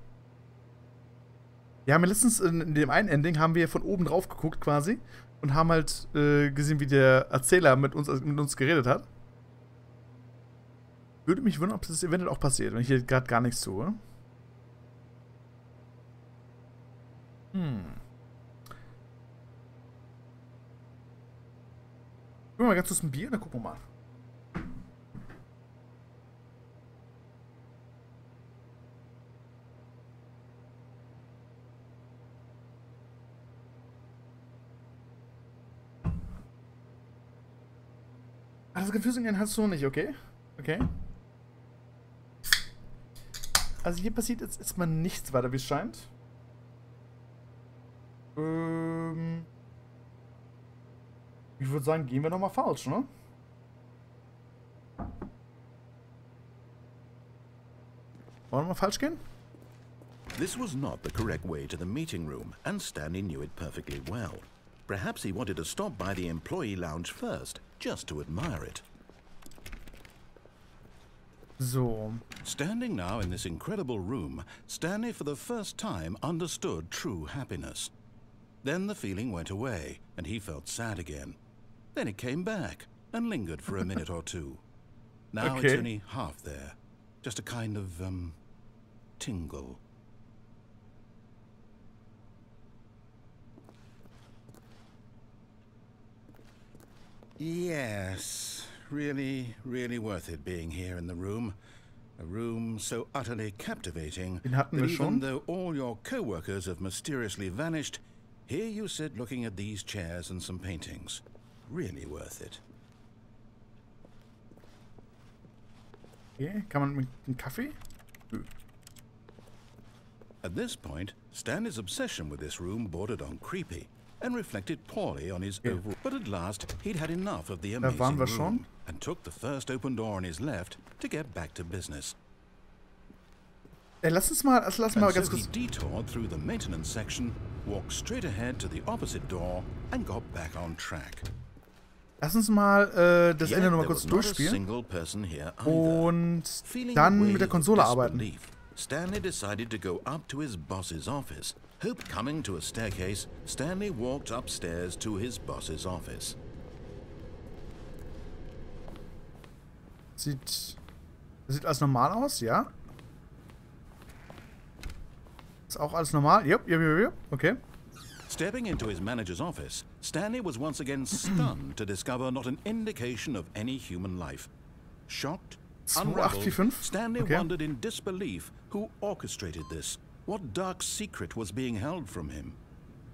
Wir haben ja letztens in dem einen Ending haben wir von oben drauf geguckt quasi und haben halt gesehen, wie der Erzähler mit uns geredet hat. Würde mich wundern, ob das eventuell auch passiert, wenn ich hier gerade gar nichts tue. Gehen wir mal ganz kurz ein Bier und dann gucken wir mal. Also Confusing hast du nicht, okay? Okay. Also hier passiert jetzt erstmal nichts weiter, wie es scheint. Ich würde sagen, gehen wir nochmal falsch, ne? Wollen wir mal falsch gehen? This was not the correct way to the meeting room, and Stanley knew it perfectly well. Perhaps he wanted to stop by the employee lounge first, just to admire it. So. Standing now in this incredible room, Stanley for the first time understood true happiness. Then the feeling went away, and he felt sad again. Then it came back, and lingered for a minute or two. Now it's only half there. Just a kind of, tingle. Yes, really, really worth it being here in the room. A room so utterly captivating that even though all your co-workers have mysteriously vanished, here you sit looking at these chairs and some paintings. Really worth it. Okay, kann man mit einem Kaffee? At this point, Stanley's obsession with this room bordered on creepy and reflected poorly on his overall. But at last, he'd had enough of the amazing room and took the first open door on his left to get back to business. Lass mal ganz kurz. He detoured through the maintenance section, walked straight ahead to the opposite door, and got back on track. Lass uns mal das Ende nochmal kurz durchspielen und dann mit der Konsole arbeiten. Stanley decided to go up to his boss's office. Hope coming to a staircase, Stanley walked upstairs to his boss's office. Sieht alles normal aus, ja? Ist auch alles normal? Yep, okay. Stepping into his manager's office, Stanley was once again stunned to discover not an indication of any human life. Shocked, unraveled, Stanley wondered in disbelief who orchestrated this. What dark secret was being held from him?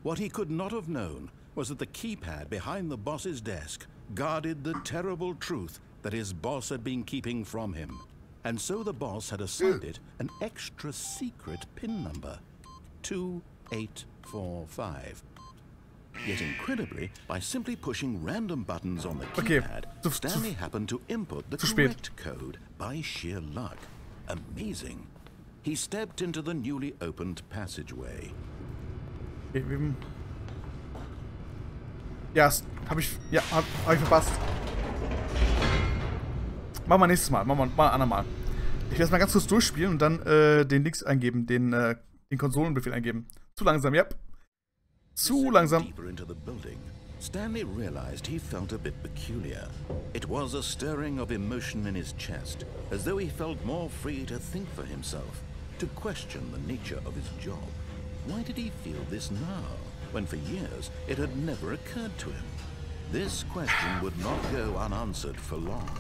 What he could not have known was that the keypad behind the boss's desk guarded the terrible truth that his boss had been keeping from him. And so the boss had assigned it an extra secret PIN number, 2845. Yet incredibly, by simply pushing random buttons on the keypad, Stanley happened to input the correct code by sheer luck. Amazing. He stepped into the newly opened passageway. Ja, hab ich verpasst. Machen wir nächstes Mal. Machen wir ein andermal. Ich werde es mal ganz kurz durchspielen und dann den Links eingeben, den Konsolenbefehl eingeben. Zu langsam, ja. Zu langsam. Stanley realized he felt a bit peculiar. It was a stirring of emotion in his chest, as though he felt more free to think for himself, to question the nature of his job. Why did he feel this now, when for years it had never occurred to him? This question would not go unanswered for long.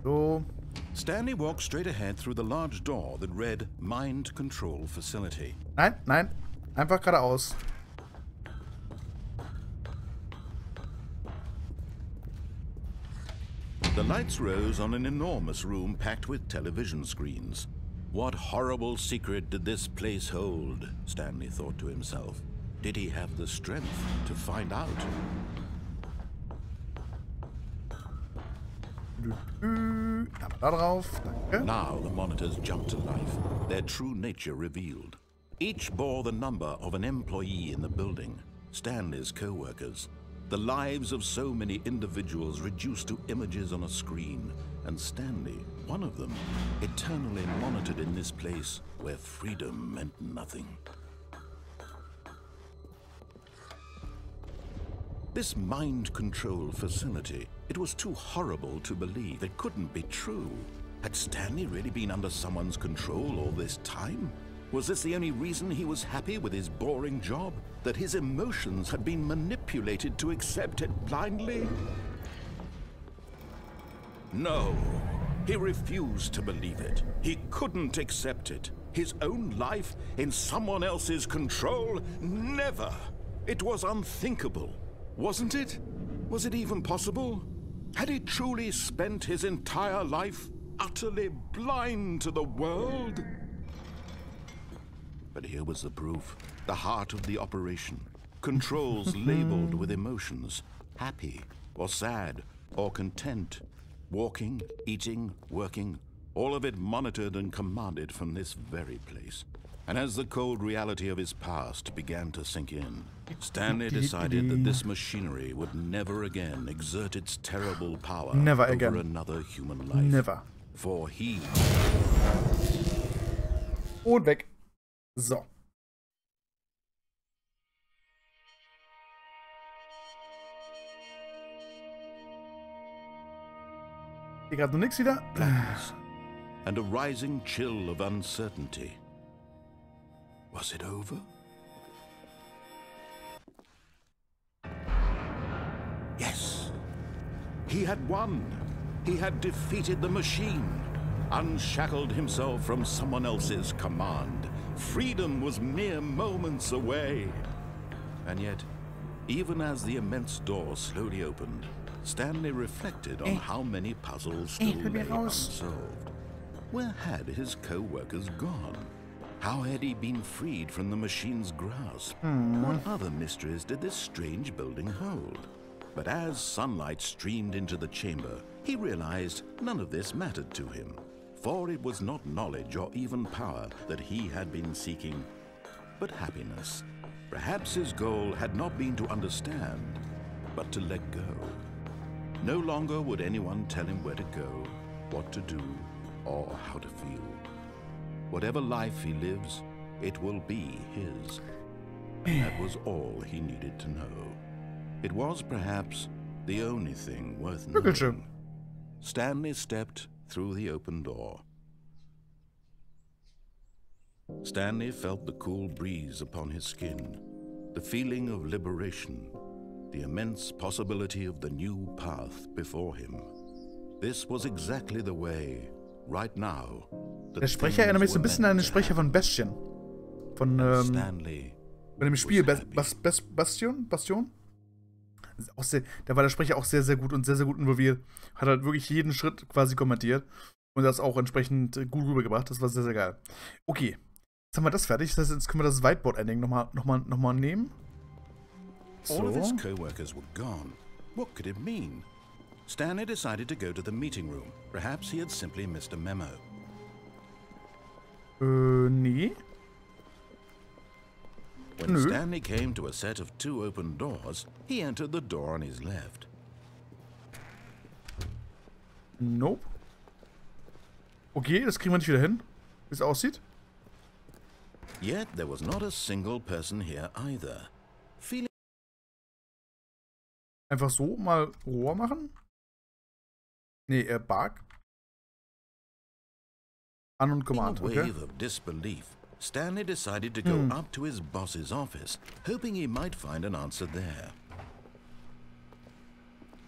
So. Stanley walked straight ahead through the large door that read Mind Control Facility. Nein, nein. Einfach geradeaus. The lights rose on an enormous room packed with television screens. What horrible secret did this place hold? Stanley thought to himself. Did he have the strength to find out? Da drauf. Danke. Now the monitors jumped to life, their true nature revealed. Each bore the number of an employee in the building, Stanley's co-workers. The lives of so many individuals reduced to images on a screen, and Stanley, one of them, eternally monitored in this place where freedom meant nothing. This mind control facility, it was too horrible to believe. It couldn't be true. Had Stanley really been under someone's control all this time? Was this the only reason he was happy with his boring job? That his emotions had been manipulated to accept it blindly? No, he refused to believe it. He couldn't accept it. His own life in someone else's control? Never! It was unthinkable. Wasn't it? Was it even possible? Had he truly spent his entire life utterly blind to the world? But here was the proof. The heart of the operation. Controls labeled with emotions. Happy, or sad, or content. Walking, eating, working. All of it monitored and commanded from this very place. And as the cold reality of his past began to sink in, Stanley decided that this machinery would never again exert its terrible power over another human life. Never. For he... Und weg. So. Hier gerade noch nichts wieder. Blackness and a rising chill of uncertainty. Was it over? Yes. He had won. He had defeated the machine. Unshackled himself from someone else's command. Freedom was mere moments away. And yet, even as the immense door slowly opened, Stanley reflected on how many puzzles still lay unsolved. Where had his co-workers gone? How had he been freed from the machine's grasp? What other mysteries did this strange building hold? But as sunlight streamed into the chamber, he realized none of this mattered to him. For it was not knowledge or even power that he had been seeking, but happiness. Perhaps his goal had not been to understand, but to let go. No longer would anyone tell him where to go, what to do, or how to feel. Whatever life he lives, it will be his. And that was all he needed to know. It was perhaps the only thing worth knowing. Stanley stepped through the open door. Stanley felt the cool breeze upon his skin, the feeling of liberation, the immense possibility of the new path before him. This was exactly the way, right now. Der Sprecher erinnert mich so ein bisschen an den Sprecher von Bastion. Von dem Spiel Bastion? Auch sehr, da war der Sprecher auch sehr, sehr gut und sehr, sehr gut involviert. Hat halt wirklich jeden Schritt quasi kommentiert. Und das auch entsprechend gut rübergebracht. Das war sehr, sehr geil. Okay. Jetzt haben wir das fertig. Das heißt, jetzt können wir das Whiteboard-Ending nochmal nehmen. So. All of his co-workers were gone. What could it mean? Stanley decided to go to the meeting room. Perhaps he had simply missed a memo. Nee. When Stanley came to a set of 2 open doors, he entered the door on his left. Nope. Okay, das kriegen wir nicht wieder hin, wie es aussieht. Yet there was not a single person here either. Feeling Einfach so mal Rohr machen? Nee, Bug. An und Command, in a okay. wave of disbelief, Stanley decided to go up to his boss's office, hoping he might find an answer there.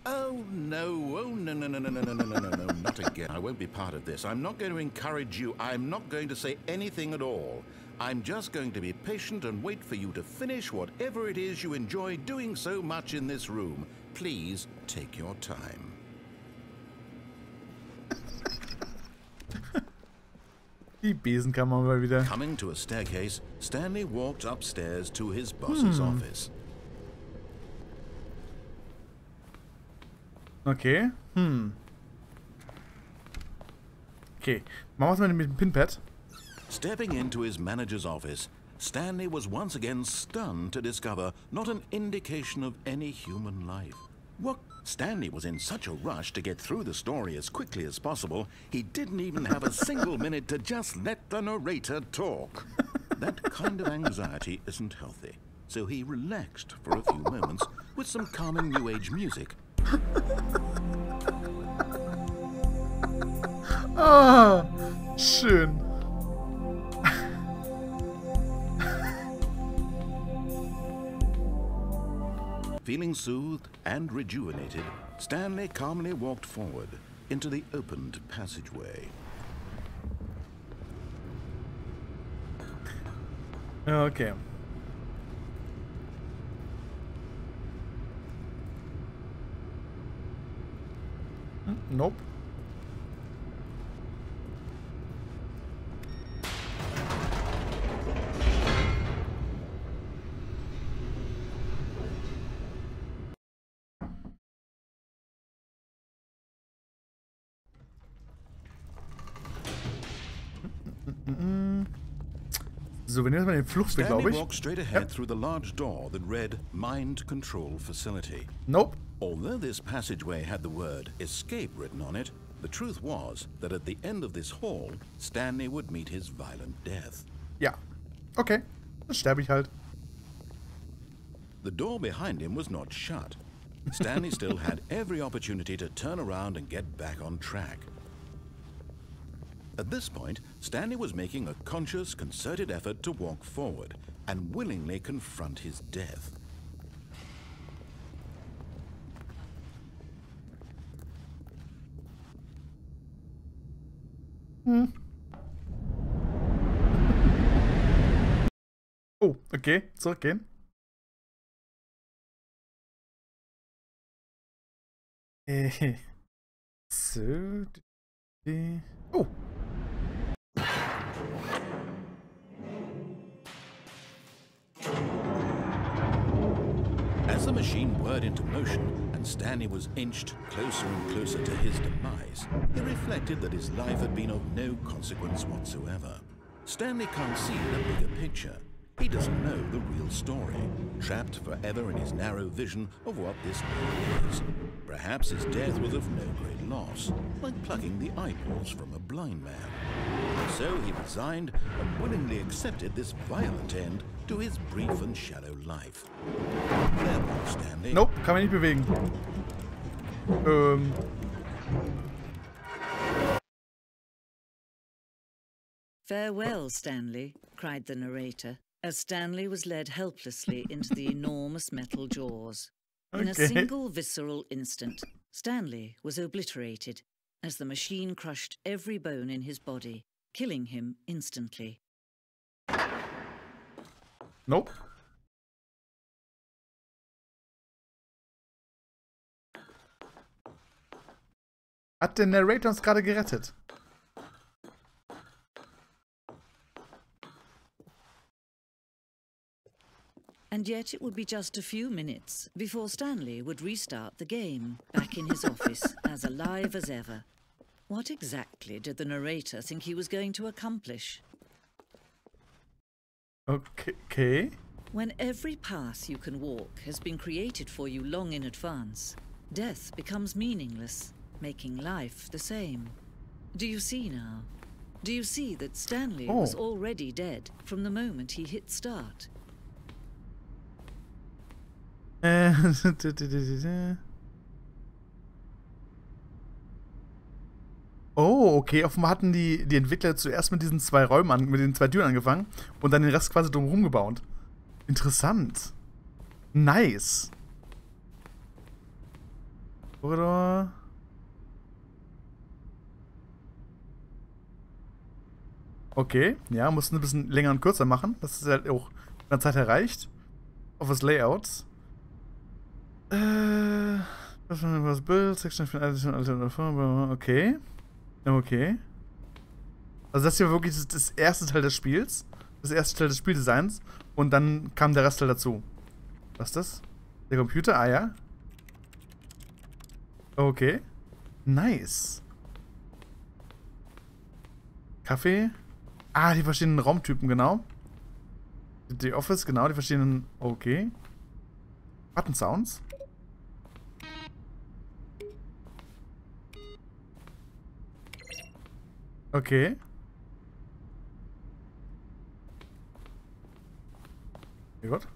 Oh no, no, not again. I won't be part of this. I'm not going to encourage you. I'm not going to say anything at all. I'm just going to be patient and wait for you to finish whatever it is you enjoy doing so much in this room. Please take your time. Die Besenkammer mal wieder. Coming to a staircase, Stanley walked upstairs to his boss's office. Okay. Okay. Machen wir es mal mit dem Pinpad. Stepping into his manager's office, Stanley was once again stunned to discover not an indication of any human life. What? Stanley was in such a rush to get through the story as quickly as possible, he didn't even have a single minute to just let the narrator talk. That kind of anxiety isn't healthy, so he relaxed for a few moments with some calming New Age music. Ah, schön. Feeling soothed and rejuvenated, Stanley calmly walked forward into the opened passageway. Okay. Nope. So, wir nehmen mal den Fluchtweg, glaube Stanley ich. walked straight ahead through the large door that read Mind Control Facility. Nope. Although this passageway had the word escape written on it, the truth was that at the end of this hall, Stanley would meet his violent death. Ja. Okay. Dann sterbe ich halt. The door behind him was not shut. Stanley still had every opportunity to turn around and get back on track. At this point, Stanley was making a conscious, concerted effort to walk forward and willingly confront his death. Oh, okay. Zurückgehen. So. Oh. As the machine whirred into motion and Stanley was inched closer and closer to his demise, he reflected that his life had been of no consequence whatsoever. Stanley can't see the bigger picture. He doesn't know the real story, trapped forever in his narrow vision of what this world is. Perhaps his death was of no great loss, like plucking the eyeballs from a blind man. And so he resigned and willingly accepted this violent end to his brief and shallow life. Farewell, Stanley. Nope, kann man nicht bewegen. Farewell, Stanley, cried the narrator, as Stanley was led helplessly into the enormous metal jaws. In a single visceral instant, Stanley was obliterated as the machine crushed every bone in his body, killing him instantly. Nope. Hat der Narrator uns gerade gerettet? And yet it would be just a few minutes before Stanley would restart the game, back in his office, as alive as ever. What exactly did the narrator think he was going to accomplish? Okay. When every path you can walk has been created for you long in advance, death becomes meaningless, making life the same. Do you see now? Do you see that Stanley was already dead from the moment he hit start? Oh, okay. Offenbar hatten die Entwickler zuerst mit diesen 2 Räumen mit den 2 Türen angefangen und dann den Rest quasi drumherum gebaut. Interessant. Nice. Korridor. Okay, ja, mussten ein bisschen länger und kürzer machen. Das ist halt auch in der Zeit erreicht. Auf das Layout. Was Bild, Section okay. Okay. Also das hier war wirklich das erste Teil des Spiels. Das erste Teil des Spieldesigns. Und dann kam der Rest halt dazu. Was ist das? Der Computer? Ah ja. Okay. Nice. Kaffee. Ah, die verschiedenen Raumtypen, genau. Die Office, genau, die verschiedenen... Okay. Button Sounds. Okay. Ja, Gott.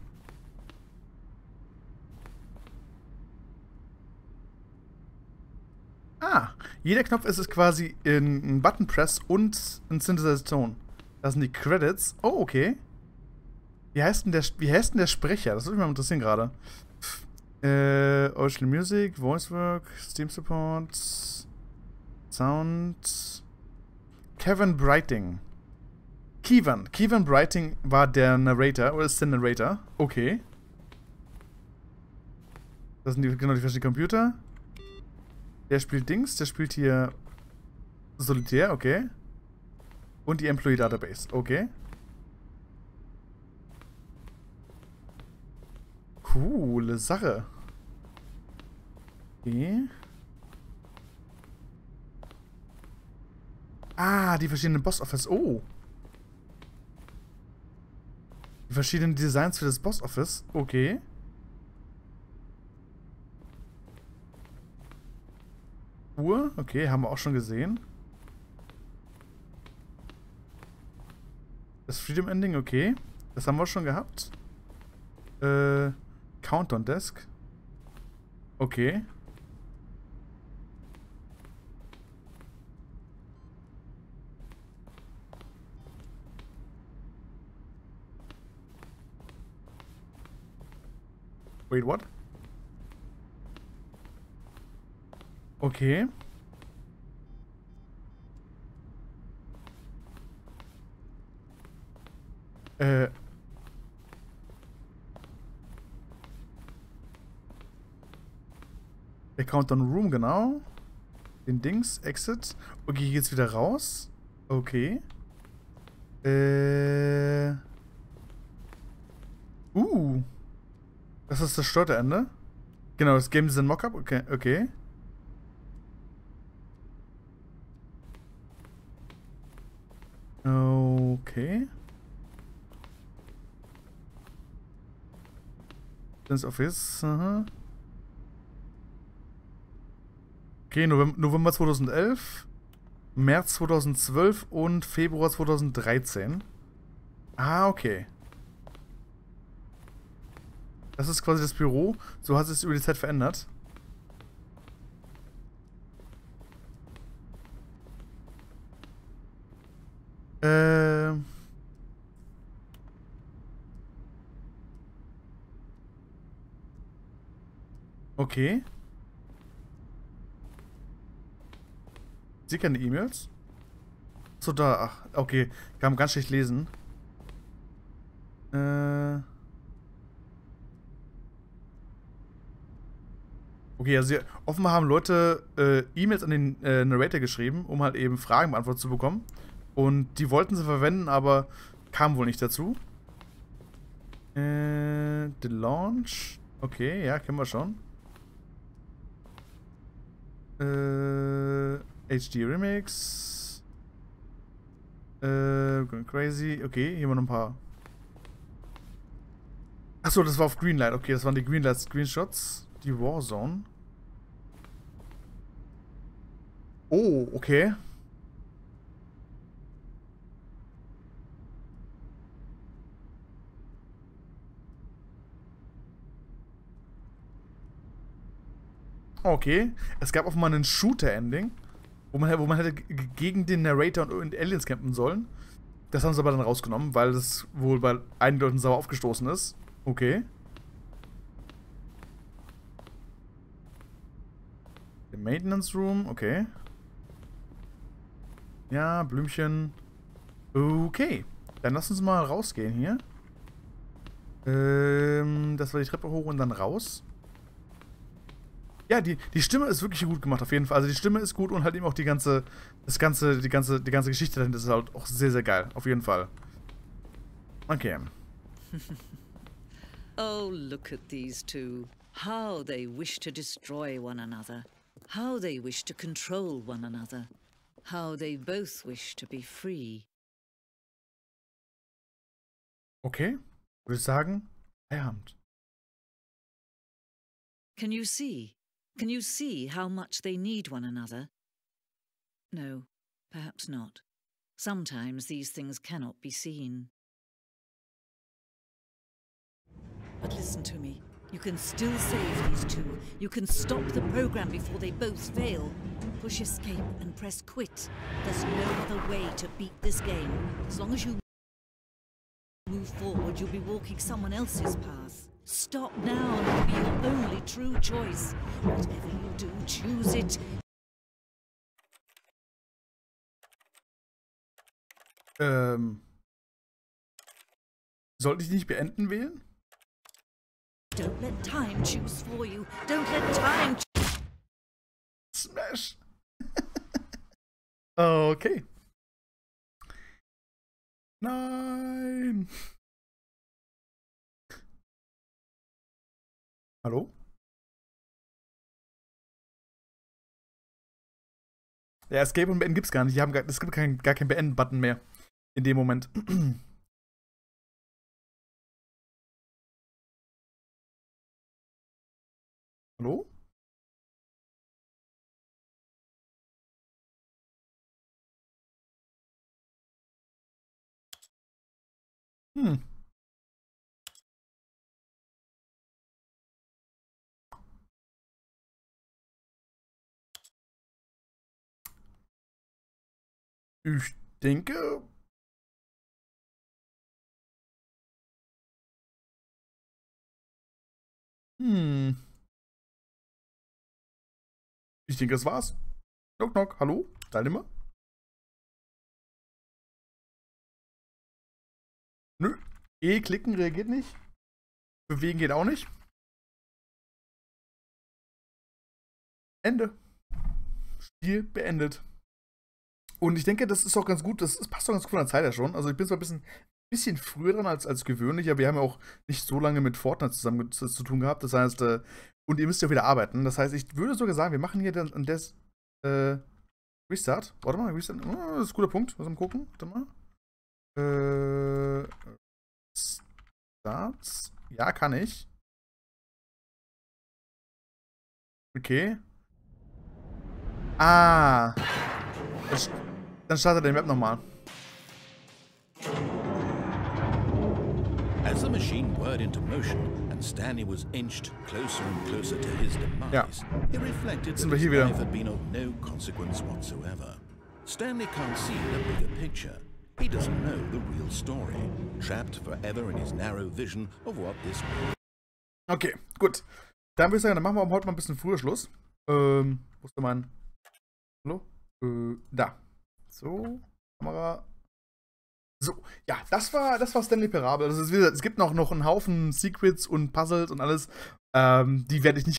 Ah, jeder Knopf ist es quasi ein Button Press und ein Synthesizer Tone. Das sind die Credits. Oh, okay. Wie heißt denn der Sprecher? Das würde mich mal interessieren gerade. Original Music, Voice Work, Steam Support, Sound. Kevin Brighting. Kevin Brighting war der Narrator, oder ist der Narrator? Okay. Das sind genau die verschiedenen Computer. Der spielt Dings, der spielt hier Solitär, okay. Und die Employee Database, okay. Coole Sache. Okay. Ah, die verschiedenen Boss-Office. Oh. Die verschiedenen Designs für das Boss-Office. Okay. Uhr. Okay, haben wir auch schon gesehen. Das Freedom Ending, okay. Das haben wir schon gehabt. Countdown Desk. Okay. Wait, what? Okay. Der Countdown Room, genau. Den Dings, Exit. Okay, hier geht's wieder raus. Okay. Das ist das Steuerende. Genau, das Game Design Mockup. Okay, okay. Okay. Das Office. Aha. Okay, November 2011, März 2012 und Februar 2013. Ah, okay. Das ist quasi das Büro. So hat es über die Zeit verändert. Okay. Ich sehe keine E-Mails. So, da. Ach, okay. Kann man ganz schlecht lesen. Okay, also offenbar haben Leute E-Mails an den Narrator geschrieben, um halt eben Fragen beantwortet zu bekommen. Und die wollten sie verwenden, aber kam wohl nicht dazu. The Launch. Okay, ja, kennen wir schon. HD Remix. Going Crazy. Okay, hier haben wir noch ein paar. Achso, das war auf Greenlight. Okay, das waren die Greenlight Screenshots. Die Warzone. Oh, okay. Okay. Es gab auch mal ein Shooter-Ending, wo man hätte gegen den Narrator und Aliens kämpfen sollen. Das haben sie aber dann rausgenommen, weil das wohl bei einigen Leuten sauer aufgestoßen ist. Okay. Der Maintenance Room, okay. Ja, Blümchen. Okay. Dann lass uns mal rausgehen hier. Das war die Treppe hoch und dann raus. Ja, die Stimme ist wirklich gut gemacht, auf jeden Fall. Also die Stimme ist gut und halt eben auch die ganze Geschichte dahinter ist halt auch sehr, sehr geil. Auf jeden Fall. Okay. Oh, look at these two. How they wish to destroy one another. How they wish to control one another. How they both wish to be free. Okay. Würde ich sagen, Feierabend. Can you see? Can you see how much they need one another? No, perhaps not. Sometimes these things cannot be seen. But listen to me. You can still save these two. You can stop the program before they both fail. Push escape and press quit. There's no other way to beat this game. As long as you move forward, you'll be walking someone else's path. Stop now and it'll be your only true choice. Whatever you do, choose it. Sollte ich nicht beenden wählen? Don't let time choose for you. Don't let time Smash. Okay. Nein. Hallo? Ja, Escape und Beenden gibt's gar nicht. Es gibt gar keinen Beenden-Button mehr. In dem Moment. Hallo? Ich denke... Ich denke, das war's. Knock, knock. Hallo? Teilnehmer? Nö. Klicken reagiert nicht. Bewegen geht auch nicht. Ende. Spiel beendet. Und ich denke, das ist auch ganz gut. Das passt doch ganz gut von der Zeit her schon. Also ich bin zwar ein bisschen früher dran als gewöhnlich, aber wir haben ja auch nicht so lange mit Fortnite zusammen zu tun gehabt. Das heißt, und ihr müsst ja wieder arbeiten. Das heißt, ich würde sogar sagen, wir machen hier dann das Restart. Warte mal, Restart. Oh, das ist ein guter Punkt. Lass mal gucken. Warte mal. Starts. Ja, kann ich. Okay. Ah. Dann startet der Map nochmal. As the machine whirred into motion and Stanley was inched closer and closer to his demise, he reflected that his life had been of no consequence whatsoever. Stanley can't see the bigger picture. He doesn't know the real story, trapped forever in his narrow vision of what this world. Okay, gut. Dann würde ich sagen, dann machen wir heute mal ein bisschen früher Schluss. Wo ist der Mann? Hallo? Da. So, Kamera. So, ja, das war Stanley Parable. Also es gibt noch einen Haufen Secrets und Puzzles und alles. Die werde ich nicht